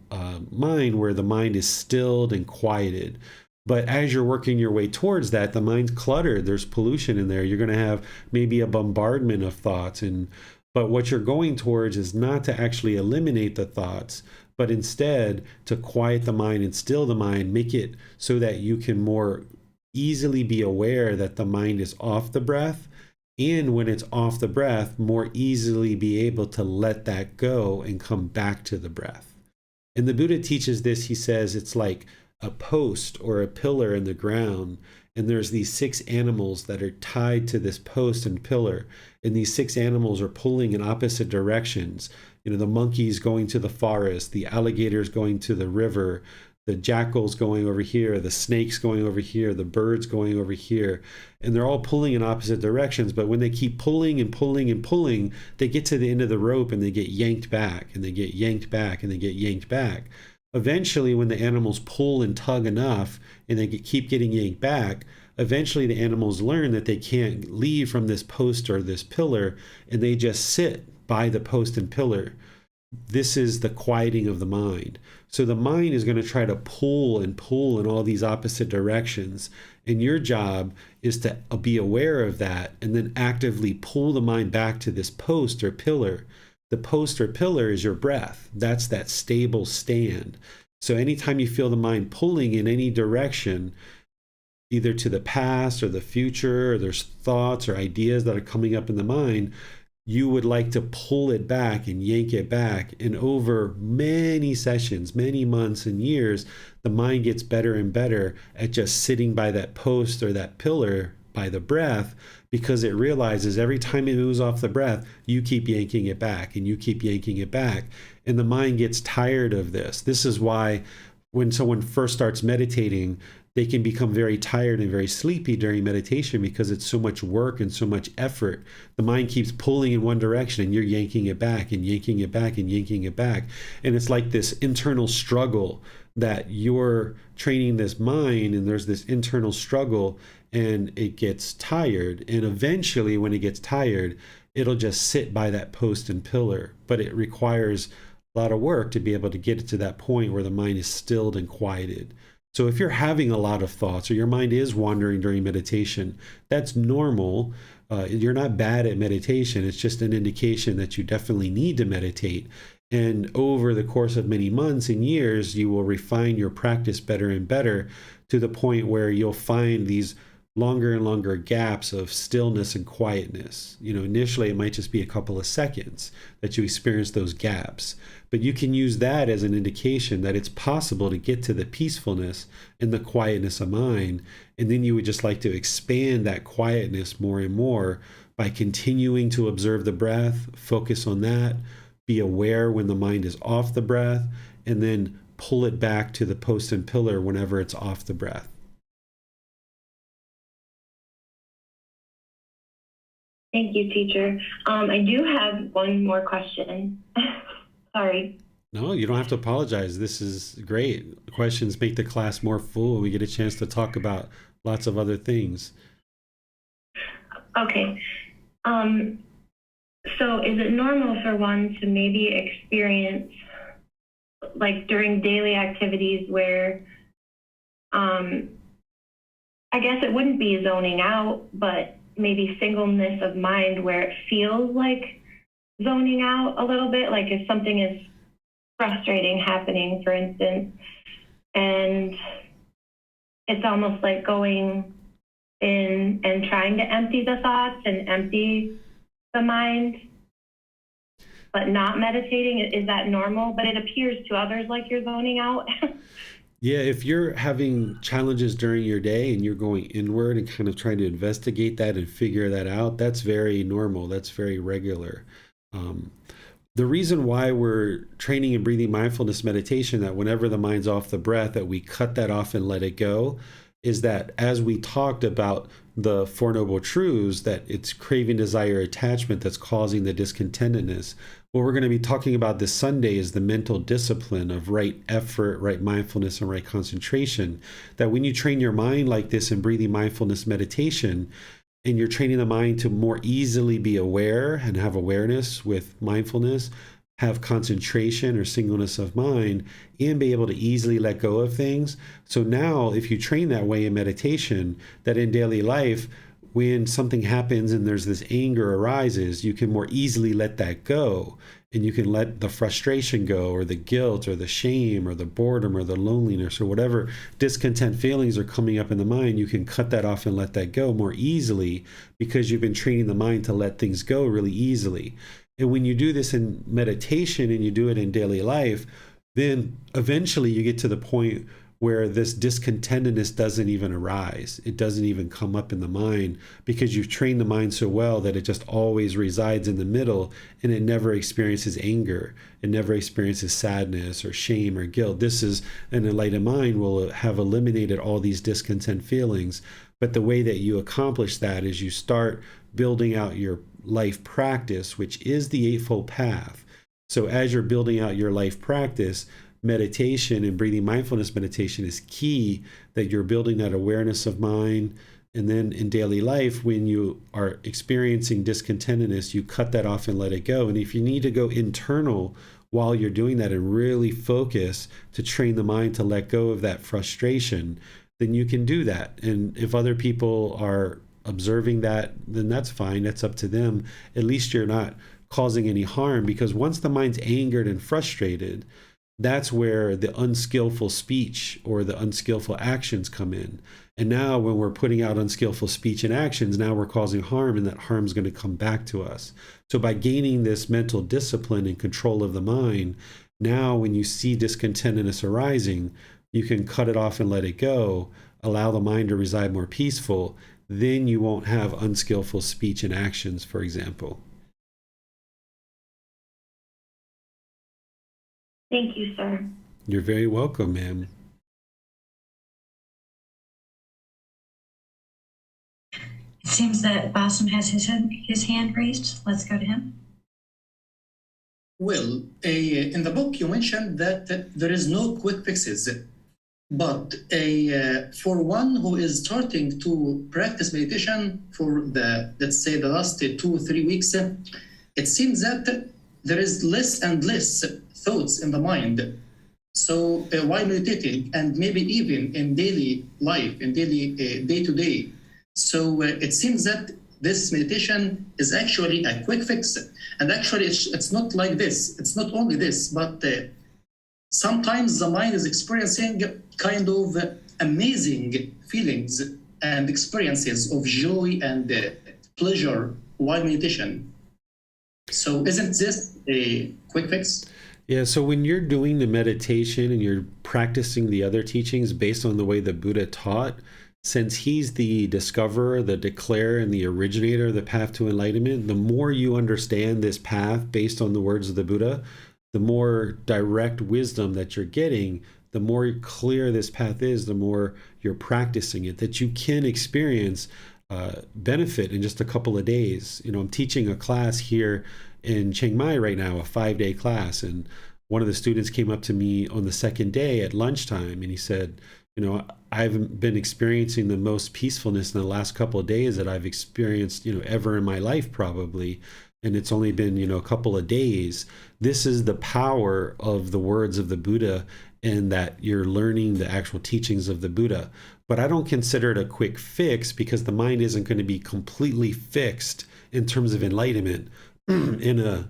mind where the mind is stilled and quieted. But as you're working your way towards that, the mind's cluttered. There's pollution in there. You're going to have maybe a bombardment of thoughts. But what you're going towards is not to actually eliminate the thoughts, but instead to quiet the mind and still the mind, make it so that you can more easily be aware that the mind is off the breath. And when it's off the breath, more easily be able to let that go and come back to the breath. And the Buddha teaches this. He says it's like a post or a pillar in the ground. And there's these 6 animals that are tied to this post and pillar. And these 6 animals are pulling in opposite directions. The monkeys going to the forest, the alligators going to the river, the jackals going over here, the snakes going over here, the birds going over here. And they're all pulling in opposite directions. But when they keep pulling and pulling and pulling, they get to the end of the rope and they get yanked back, and they get yanked back, and they get yanked back. Eventually, when the animals pull and tug enough and they keep getting yanked back, eventually the animals learn that they can't leave from this post or this pillar, and they just sit by the post and pillar. This is the quieting of the mind. So the mind is going to try to pull and pull in all these opposite directions. And your job is to be aware of that and then actively pull the mind back to this post or pillar. The post or pillar is your breath. That's that stable stand. So anytime you feel the mind pulling in any direction, either to the past or the future, or there's thoughts or ideas that are coming up in the mind, you would like to pull it back and yank it back. And over many sessions, many months and years, the mind gets better and better at just sitting by that post or that pillar by the breath, because it realizes every time it moves off the breath, you keep yanking it back and you keep yanking it back. And the mind gets tired of this. This is why when someone first starts meditating, they can become very tired and very sleepy during meditation because it's so much work and so much effort. The mind keeps pulling in one direction and you're yanking it back and yanking it back and yanking it back. And it's like this internal struggle that you're training this mind, and there's this internal struggle, and it gets tired. And eventually when it gets tired, it'll just sit by that post and pillar. But it requires a lot of work to be able to get it to that point where the mind is stilled and quieted. So if you're having a lot of thoughts or your mind is wandering during meditation, that's normal. You're not bad at meditation. It's just an indication that you definitely need to meditate. And over the course of many months and years, you will refine your practice better and better to the point where you'll find these longer and longer gaps of stillness and quietness. Initially it might just be a couple of seconds that you experience those gaps, but you can use that as an indication that it's possible to get to the peacefulness and the quietness of mind. And then you would just like to expand that quietness more and more by continuing to observe the breath, focus on that, be aware when the mind is off the breath, and then pull it back to the post and pillar whenever it's off the breath. Thank you, teacher. I do have one more question. Sorry. No, you don't have to apologize. This is great. Questions make the class more full. We get a chance to talk about lots of other things. Okay. So is it normal for one to maybe experience, like during daily activities where, I guess it wouldn't be zoning out, but maybe singleness of mind where it feels like zoning out a little bit, like if something is frustrating happening, for instance, and it's almost like going in and trying to empty the thoughts and empty the mind, but not meditating. Is that normal? But it appears to others like you're zoning out. Yeah, if you're having challenges during your day and you're going inward and kind of trying to investigate that and figure that out, that's very normal. That's very regular. The reason why we're training in breathing mindfulness meditation, that whenever the mind's off the breath, that we cut that off and let it go, is that as we talked about the Four Noble Truths, that it's craving, desire, attachment that's causing the discontentedness. What we're going to be talking about this Sunday is the mental discipline of right effort, right mindfulness, and right concentration. That when you train your mind like this in breathing mindfulness meditation, and you're training the mind to more easily be aware and have awareness with mindfulness, have concentration or singleness of mind, and be able to easily let go of things. So now if you train that way in meditation, that in daily life, when something happens and there's this anger arises, you can more easily let that go. And you can let the frustration go, or the guilt, or the shame, or the boredom, or the loneliness, or whatever discontent feelings are coming up in the mind. You can cut that off and let that go more easily because you've been training the mind to let things go really easily. And when you do this in meditation and you do it in daily life, then eventually you get to the point where this discontentedness doesn't even arise. It doesn't even come up in the mind because you've trained the mind so well that it just always resides in the middle, and it never experiences anger. It never experiences sadness or shame or guilt. This is an enlightened mind will have eliminated all these discontent feelings. But the way that you accomplish that is you start building out your life practice, which is the Eightfold Path. So as you're building out your life practice, meditation and breathing mindfulness meditation is key, that you're building that awareness of mind. And then in daily life, when you are experiencing discontentedness, you cut that off and let it go. And if you need to go internal while you're doing that and really focus to train the mind to let go of that frustration, then you can do that. And if other people are observing that, then that's fine. That's up to them. At least you're not causing any harm, because once the mind's angered and frustrated, that's where the unskillful speech or the unskillful actions come in. And now when we're putting out unskillful speech and actions, now we're causing harm, and that harm's going to come back to us. So by gaining this mental discipline and control of the mind, now when you see discontentedness arising, you can cut it off and let it go, allow the mind to reside more peaceful. Then you won't have unskillful speech and actions, for example. Thank you, sir. You're very welcome, ma'am. It seems that Bassem has his hand raised. Let's go to him. Well, in the book, you mentioned that there is no quick fixes. But for one who is starting to practice meditation for let's say the last 2-3 weeks, it seems that there is less and less thoughts in the mind. So while meditating, and maybe even in daily life, in daily day-to-day. So it seems that this meditation is actually a quick fix. And actually, it's not like this. It's not only this, but sometimes the mind is experiencing kind of amazing feelings and experiences of joy and pleasure while meditation. So isn't this a quick fix? Yeah, so when you're doing the meditation and you're practicing the other teachings based on the way the Buddha taught, since he's the discoverer, the declarer, and the originator of the path to enlightenment, the more you understand this path based on the words of the Buddha, the more direct wisdom that you're getting, the more clear this path is, the more you're practicing it, that you can experience benefit in just a couple of days. You know, I'm teaching a class here in Chiang Mai right now, a 5-day class, and one of the students came up to me on the second day at lunchtime, and he said, you know, I've been experiencing the most peacefulness in the last couple of days that I've experienced, you know, ever in my life probably. And it's only been, you know, a couple of days. This is the power of the words of the Buddha, and that you're learning the actual teachings of the Buddha. But I don't consider it a quick fix, because the mind isn't going to be completely fixed in terms of enlightenment in a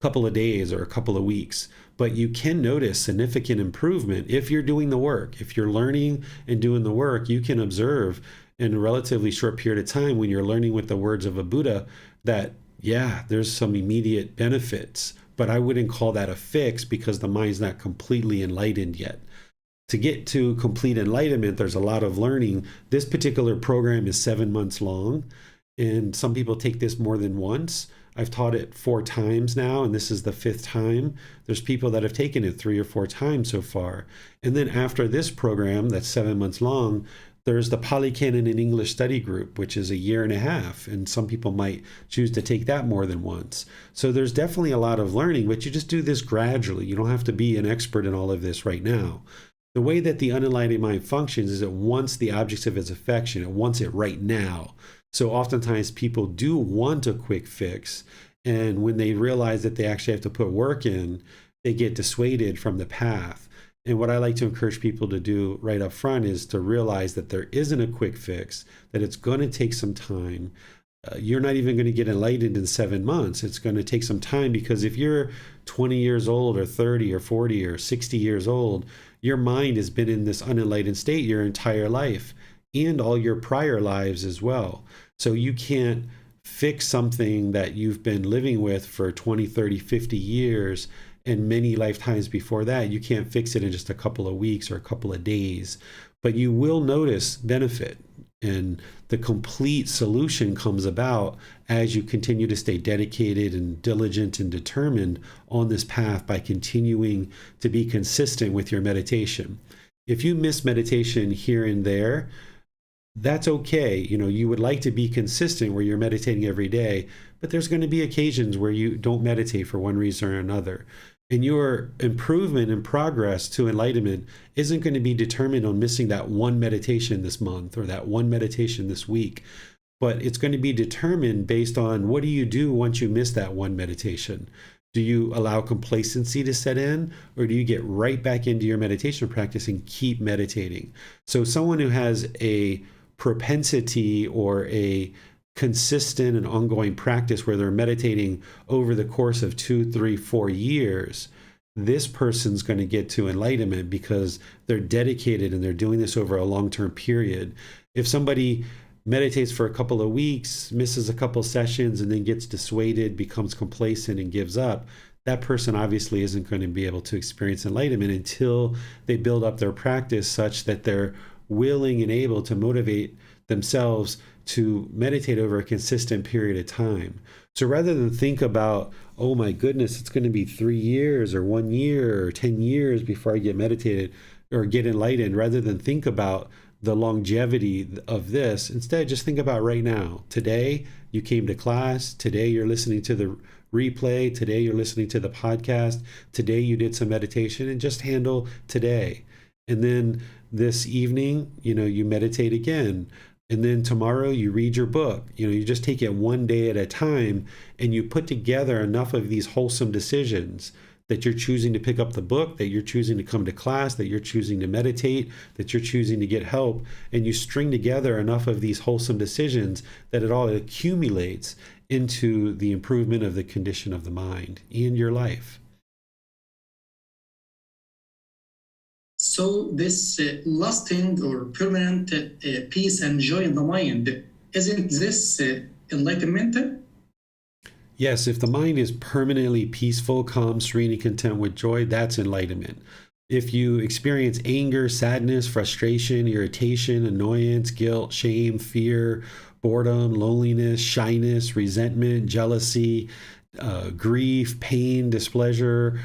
couple of days or a couple of weeks. But you can notice significant improvement if you're doing the work. If you're learning and doing the work, you can observe in a relatively short period of time, when you're learning with the words of a Buddha, that yeah, there's some immediate benefits, but I wouldn't call that a fix, because the mind's not completely enlightened yet. To get to complete enlightenment, there's a lot of learning. This particular program is 7 months long, and some people take this more than once. I've taught it 4 times now, and this is the 5th time. There's people that have taken it 3 or 4 times so far. And then after this program, that's 7 months long, there's the Pali Canon and English study group, which is 1.5 years, and some people might choose to take that more than once. So there's definitely a lot of learning, but you just do this gradually. You don't have to be an expert in all of this right now. The way that the unenlightened mind functions is it wants the objects of its affection. It wants it right now. So oftentimes people do want a quick fix, And when they realize that they actually have to put work in, they get dissuaded from the path. And what I like to encourage people to do right up front is to realize that there isn't a quick fix, that it's going to take some time. You're not even going to get enlightened in 7 months. It's going to take some time, because if you're 20 years old or 30 or 40 or 60 years old, your mind has been in this unenlightened state your entire life and all your prior lives as well. So you can't fix something that you've been living with for 20, 30, 50 years and many lifetimes before that. You can't fix it in just a couple of weeks or a couple of days, but you will notice benefit. And the complete solution comes about as you continue to stay dedicated and diligent and determined on this path by continuing to be consistent with your meditation. If you miss meditation here and there, that's okay. You would like to be consistent where you're meditating every day, but there's going to be occasions where you don't meditate for one reason or another. And your improvement and progress to enlightenment isn't going to be determined on missing that one meditation this month or that one meditation this week, but it's going to be determined based on what do you do once you miss that one meditation. Do you allow complacency to set in, or do you get right back into your meditation practice and keep meditating? So someone who has a propensity or a consistent and ongoing practice where they're meditating over the course of 2, 3, 4 years, this person's going to get to enlightenment because they're dedicated and they're doing this over a long-term period. If somebody meditates for a couple of weeks, misses a couple sessions, and then gets dissuaded, becomes complacent, and gives up, that person obviously isn't going to be able to experience enlightenment until they build up their practice such that they're willing and able to motivate themselves to meditate over a consistent period of time. So rather than think about, oh my goodness, it's going to be 3 years or 1 year or 10 years before I get meditated or get enlightened, rather than think about the longevity of this, instead just think about right now. Today you came to class, today you're listening to the replay, today you're listening to the podcast, today you did some meditation, and just handle today. And then this evening, you meditate again. And then tomorrow you read your book. You just take it one day at a time, and you put together enough of these wholesome decisions that you're choosing to pick up the book, that you're choosing to come to class, that you're choosing to meditate, that you're choosing to get help. And you string together enough of these wholesome decisions that it all accumulates into the improvement of the condition of the mind in your life. So this lasting or permanent peace and joy in the mind, isn't this enlightenment? Yes, if the mind is permanently peaceful, calm, serene, and content with joy, that's enlightenment. If you experience anger, sadness, frustration, irritation, annoyance, guilt, shame, fear, boredom, loneliness, shyness, resentment, jealousy, grief, pain, displeasure,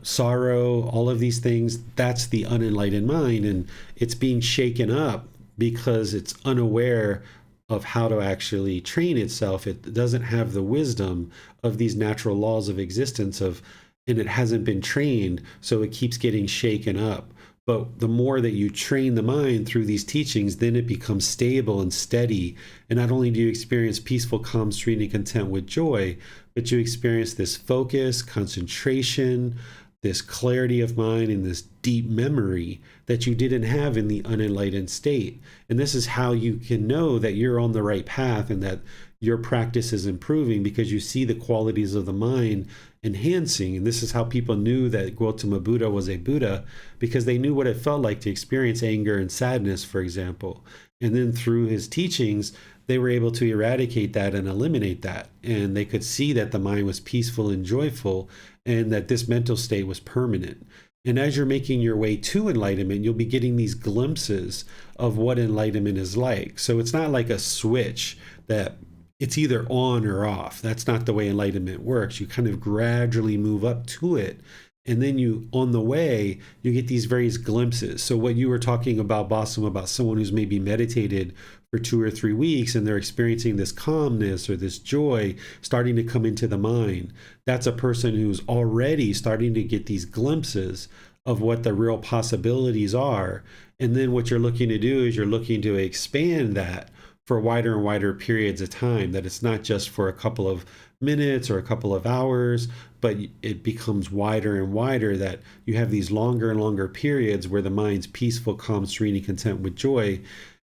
sorrow, all of these things, that's the unenlightened mind, and it's being shaken up because it's unaware of how to actually train itself. It doesn't have the wisdom of these natural laws of existence and it hasn't been trained, so it keeps getting shaken up. But the more that you train the mind through these teachings, then it becomes stable and steady. And not only do you experience peaceful, calm, serene, and content with joy, but you experience this focus, concentration, this clarity of mind, and this deep memory that you didn't have in the unenlightened state. And this is how you can know that you're on the right path and that your practice is improving, because you see the qualities of the mind enhancing. And this is how people knew that Gautama Buddha was a Buddha, because they knew what it felt like to experience anger and sadness, for example. And then through his teachings, they were able to eradicate that and eliminate that. And they could see that the mind was peaceful and joyful, and that this mental state was permanent. And as you're making your way to enlightenment, you'll be getting these glimpses of what enlightenment is like. So it's not like a switch that it's either on or off. That's not the way enlightenment works. You kind of gradually move up to it. And then on the way, you get these various glimpses. So what you were talking about, Bassam, about someone who's maybe meditated for 2 or 3 weeks and they're experiencing this calmness or this joy starting to come into the mind. That's a person who's already starting to get these glimpses of what the real possibilities are. And then what you're looking to do is you're looking to expand that for wider and wider periods of time, that it's not just for a couple of minutes or a couple of hours, but it becomes wider and wider, that you have these longer and longer periods where the mind's peaceful, calm, serene, and content with joy.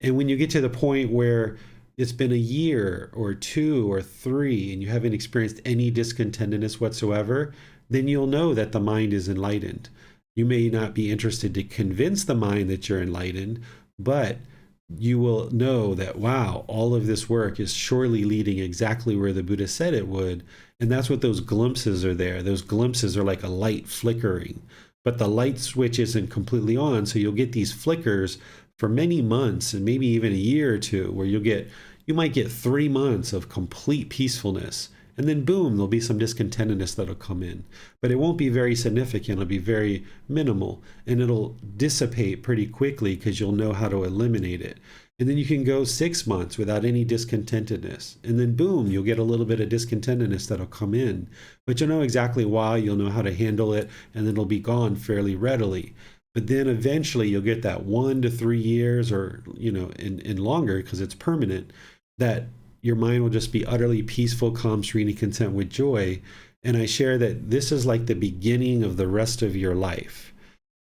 And when you get to the point where it's been a year or 2 or 3 and you haven't experienced any discontentedness whatsoever, then you'll know that the mind is enlightened. You may not be interested to convince the mind that you're enlightened, but you will know that, wow, all of this work is surely leading exactly where the Buddha said it would. And that's what those glimpses are there. Those glimpses are like a light flickering, but the light switch isn't completely on. So you'll get these flickers for many months and maybe even a year or 2, where you might get 3 months of complete peacefulness. And then boom, there'll be some discontentedness that'll come in. But it won't be very significant. It'll be very minimal. And it'll dissipate pretty quickly because you'll know how to eliminate it. And then you can go 6 months without any discontentedness. And then boom, you'll get a little bit of discontentedness that'll come in. But you'll know exactly why. You'll know how to handle it. And then it'll be gone fairly readily. But then eventually you'll get that 1 to 3 years, or, and longer, because it's permanent, that your mind will just be utterly peaceful, calm, serene, and content with joy. And I share that this is like the beginning of the rest of your life.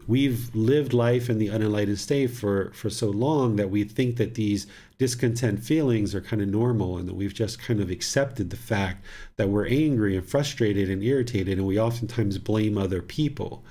We've lived life in the unenlightened state for so long that we think that these discontent feelings are kind of normal, and that we've just kind of accepted the fact that we're angry and frustrated and irritated, and we oftentimes blame other people.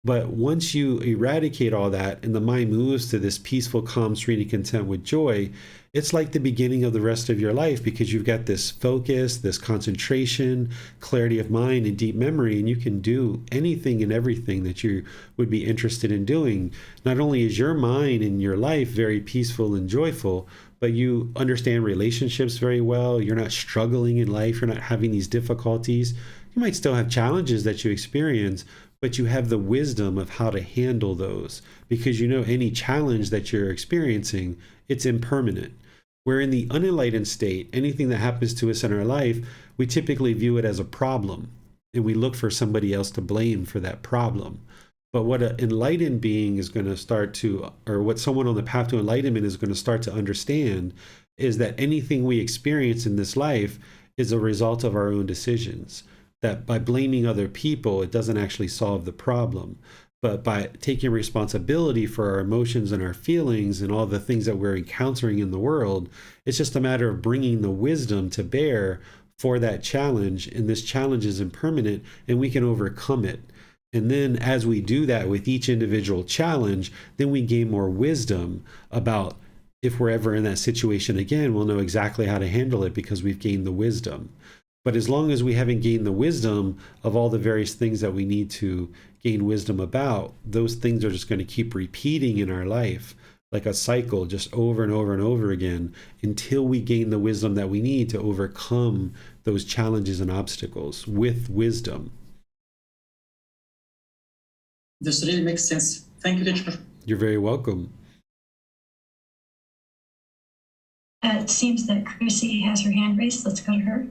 But once you eradicate all that and the mind moves to this peaceful, calm, serene, and content with joy, it's like the beginning of the rest of your life, because you've got this focus, this concentration, clarity of mind, and deep memory, and you can do anything and everything that you would be interested in doing. Not only is your mind and your life very peaceful and joyful, but you understand relationships very well. You're not struggling in life. You're not having these difficulties. You might still have challenges that you experience, but you have the wisdom of how to handle those, because you know any challenge that you're experiencing, it's impermanent. Where in the unenlightened state, anything that happens to us in our life, we typically view it as a problem, and we look for somebody else to blame for that problem. But what an enlightened being is going to start to, or what someone on the path to enlightenment is going to start to understand, is that anything we experience in this life is a result of our own decisions. That by blaming other people, it doesn't actually solve the problem. But by taking responsibility for our emotions and our feelings and all the things that we're encountering in the world, it's just a matter of bringing the wisdom to bear for that challenge. And this challenge is impermanent, and we can overcome it. And then as we do that with each individual challenge, then we gain more wisdom about, if we're ever in that situation again, we'll know exactly how to handle it because we've gained the wisdom. But as long as we haven't gained the wisdom of all the various things that we need to gain wisdom about, those things are just going to keep repeating in our life like a cycle, just over and over and over again, until we gain the wisdom that we need to overcome those challenges and obstacles with wisdom. This really makes sense. Thank you, teacher. You're very welcome. It seems that Chrissy has her hand raised. Let's go to her.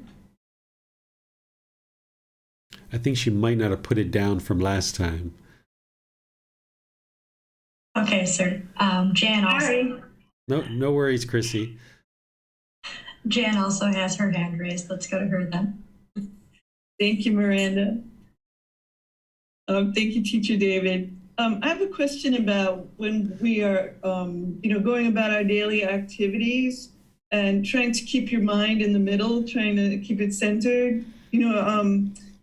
I think she might not have put it down from last time. Okay, sir. Jan also. Sorry. No worries, Chrissy. Jan also has her hand raised. Let's go to her then. Thank you, Miranda. Thank you, Teacher David. I have a question about when we are, going about our daily activities and trying to keep your mind in the middle, trying to keep it centered.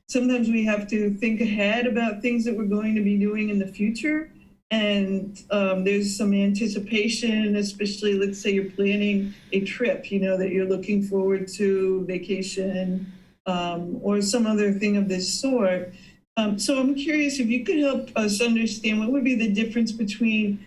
Sometimes we have to think ahead about things that we're going to be doing in the future. And there's some anticipation, especially, let's say you're planning a trip, that you're looking forward to, vacation, or some other thing of this sort. So I'm curious if you could help us understand what would be the difference between,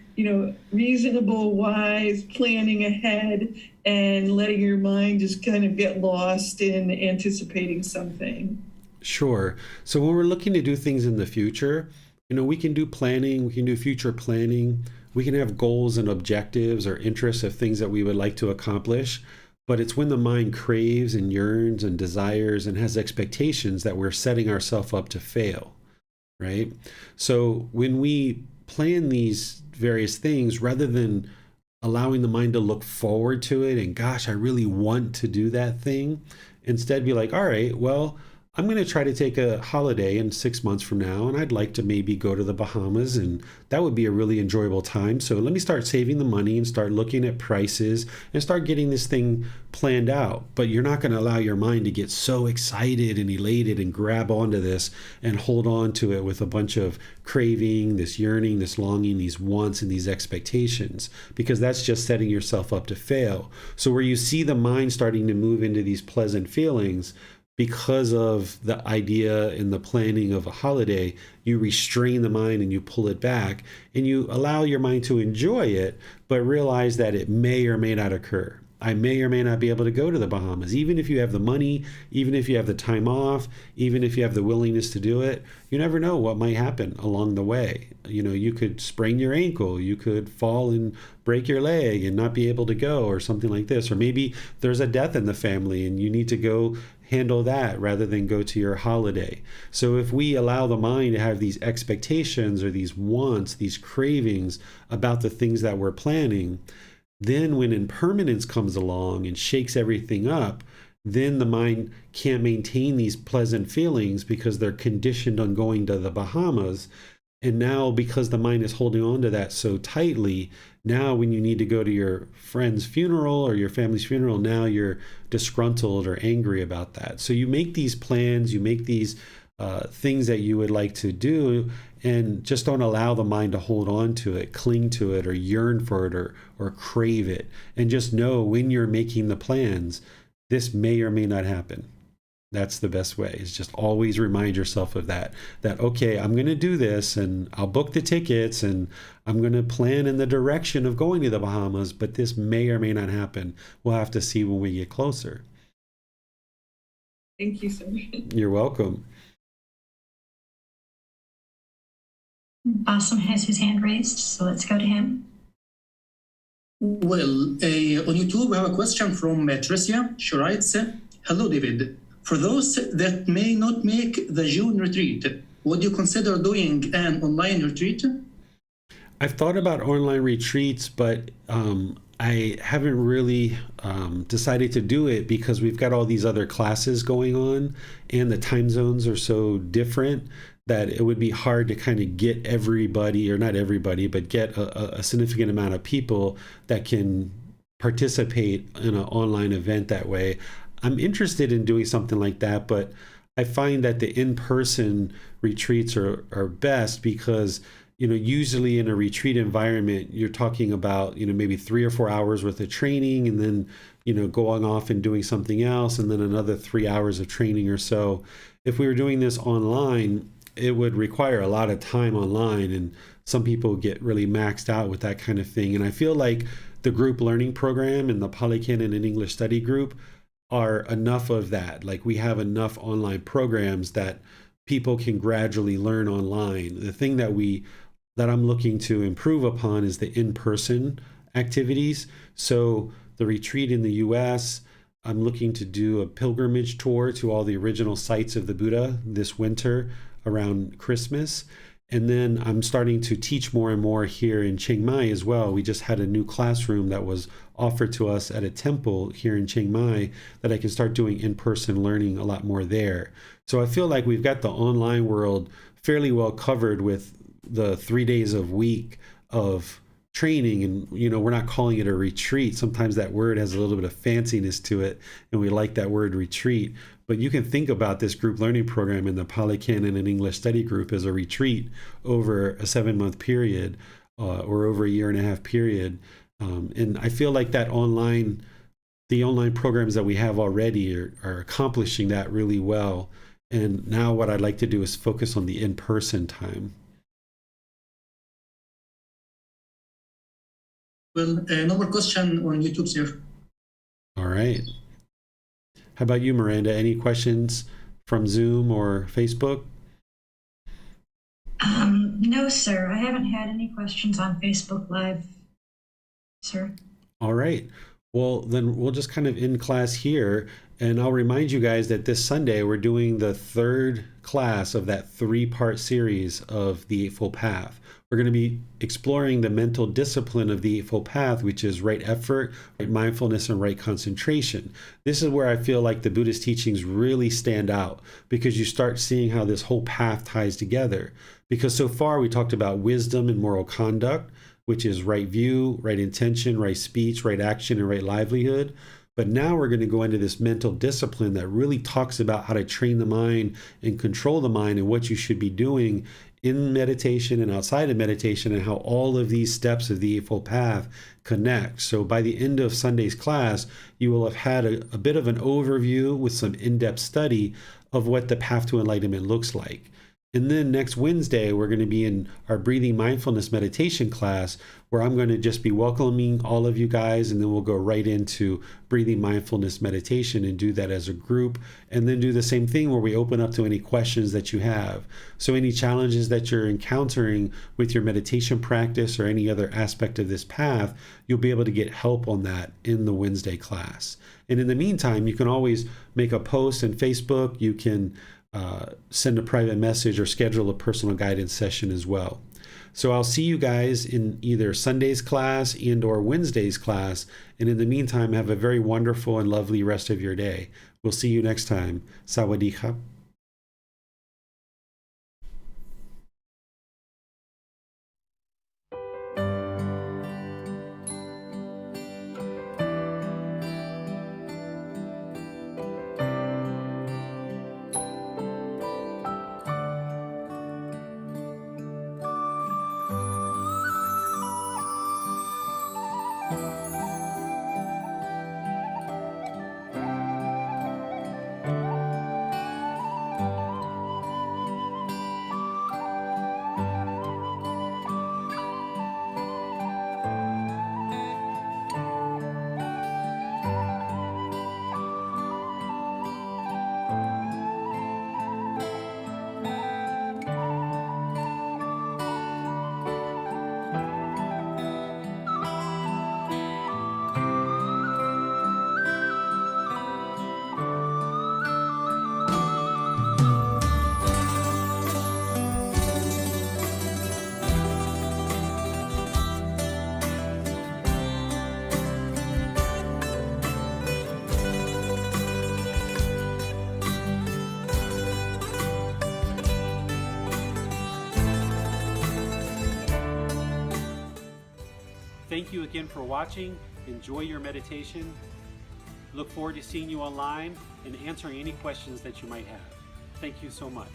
reasonable, wise planning ahead and letting your mind just kind of get lost in anticipating something. Sure. So when we're looking to do things in the future, we can do planning, we can do future planning, we can have goals and objectives or interests of things that we would like to accomplish. But it's when the mind craves and yearns and desires and has expectations that we're setting ourselves up to fail, right? So when we plan these various things, rather than allowing the mind to look forward to it and, gosh, I really want to do that thing. Instead, be like, all right, well, I'm going to try to take a holiday in 6 months from now, and I'd like to maybe go to the Bahamas, and that would be a really enjoyable time. So let me start saving the money and start looking at prices and start getting this thing planned out. But you're not going to allow your mind to get so excited and elated and grab onto this and hold on to it with a bunch of craving, this yearning, this longing, these wants, and these expectations, because that's just setting yourself up to fail. So where you see the mind starting to move into these pleasant feelings, because of the idea and the planning of a holiday, you restrain the mind and you pull it back and you allow your mind to enjoy it, but realize that it may or may not occur. I may or may not be able to go to the Bahamas. Even if you have the money, even if you have the time off, even if you have the willingness to do it, you never know what might happen along the way. You could sprain your ankle, you could fall and break your leg and not be able to go, or something like this. Or maybe there's a death in the family and you need to go handle that rather than go to your holiday. So if we allow the mind to have these expectations or these wants, these cravings about the things that we're planning, then when impermanence comes along and shakes everything up, then the mind can't maintain these pleasant feelings because they're conditioned on going to the Bahamas. And now, because the mind is holding on to that so tightly, now when you need to go to your friend's funeral or your family's funeral, now you're disgruntled or angry about that. So you make these plans, you make these things that you would like to do, and just don't allow the mind to hold on to it, cling to it, or yearn for it, or crave it. And just know when you're making the plans, this may or may not happen. That's the best way, is just always remind yourself of that, okay, I'm going to do this and I'll book the tickets and I'm going to plan in the direction of going to the Bahamas, but this may or may not happen. We'll have to see when we get closer. Thank you, sir. You're welcome. Awesome has his hand raised, so let's go to him. Well, on YouTube, we have a question from Tricia. She writes, hello, David. For those that may not make the June retreat, would you consider doing an online retreat? I've thought about online retreats, but I haven't really decided to do it because we've got all these other classes going on and the time zones are so different that it would be hard to kind of get everybody, or not everybody, but get a significant amount of people that can participate in an online event that way. I'm interested in doing something like that, but I find that the in-person retreats are best because, usually in a retreat environment, you're talking about, maybe 3 or 4 hours worth of training and then, going off and doing something else and then another 3 hours of training or so. If we were doing this online, it would require a lot of time online, and some people get really maxed out with that kind of thing. And I feel like the group learning program and the Pali Canon and English study group are enough of that. Like, we have enough online programs that people can gradually learn online. The thing that I'm looking to improve upon is the in-person activities. So the retreat in the US, I'm looking to do a pilgrimage tour to all the original sites of the Buddha this winter around Christmas. And then I'm starting to teach more and more here in Chiang Mai as well. We just had a new classroom that was offered to us at a temple here in Chiang Mai that I can start doing in-person learning a lot more there. So I feel like we've got the online world fairly well covered with the 3 days a week of training. And, we're not calling it a retreat. Sometimes that word has a little bit of fanciness to it, and we like that word retreat. But you can think about this group learning program in the Pali Canon and English study group as a retreat over a 7-month period or over a 1.5-year period. And I feel like the online programs that we have already are accomplishing that really well. And now what I'd like to do is focus on the in-person time. Well, no more question on YouTube, sir. All right. How about you, Miranda? Any questions from Zoom or Facebook? No, sir. I haven't had any questions on Facebook Live, sir. All right. Well, then we'll just kind of end class here. And I'll remind you guys that this Sunday we're doing the third class of that 3-part series of the Eightfold Path. We're going to be exploring the mental discipline of the Eightfold Path, which is right effort, right mindfulness, and right concentration. This is where I feel like the Buddhist teachings really stand out, because you start seeing how this whole path ties together. Because so far we talked about wisdom and moral conduct, which is right view, right intention, right speech, right action, and right livelihood. But now we're going to go into this mental discipline that really talks about how to train the mind and control the mind, and what you should be doing in meditation and outside of meditation, and how all of these steps of the Eightfold Path connect. So by the end of Sunday's class, you will have had a bit of an overview with some in-depth study of what the path to enlightenment looks like. And then next Wednesday, we're going to be in our Breathing Mindfulness Meditation class, where I'm going to just be welcoming all of you guys, and then we'll go right into Breathing Mindfulness Meditation and do that as a group, and then do the same thing where we open up to any questions that you have. So any challenges that you're encountering with your meditation practice or any other aspect of this path, you'll be able to get help on that in the Wednesday class. And in the meantime, you can always make a post on Facebook. You can send a private message or schedule a personal guidance session as well. So I'll see you guys in either Sunday's class and or Wednesday's class. And in the meantime, have a very wonderful and lovely rest of your day. We'll see you next time. Sawadee khap. Thank you again for watching. Enjoy your meditation. Look forward to seeing you online and answering any questions that you might have. Thank you so much.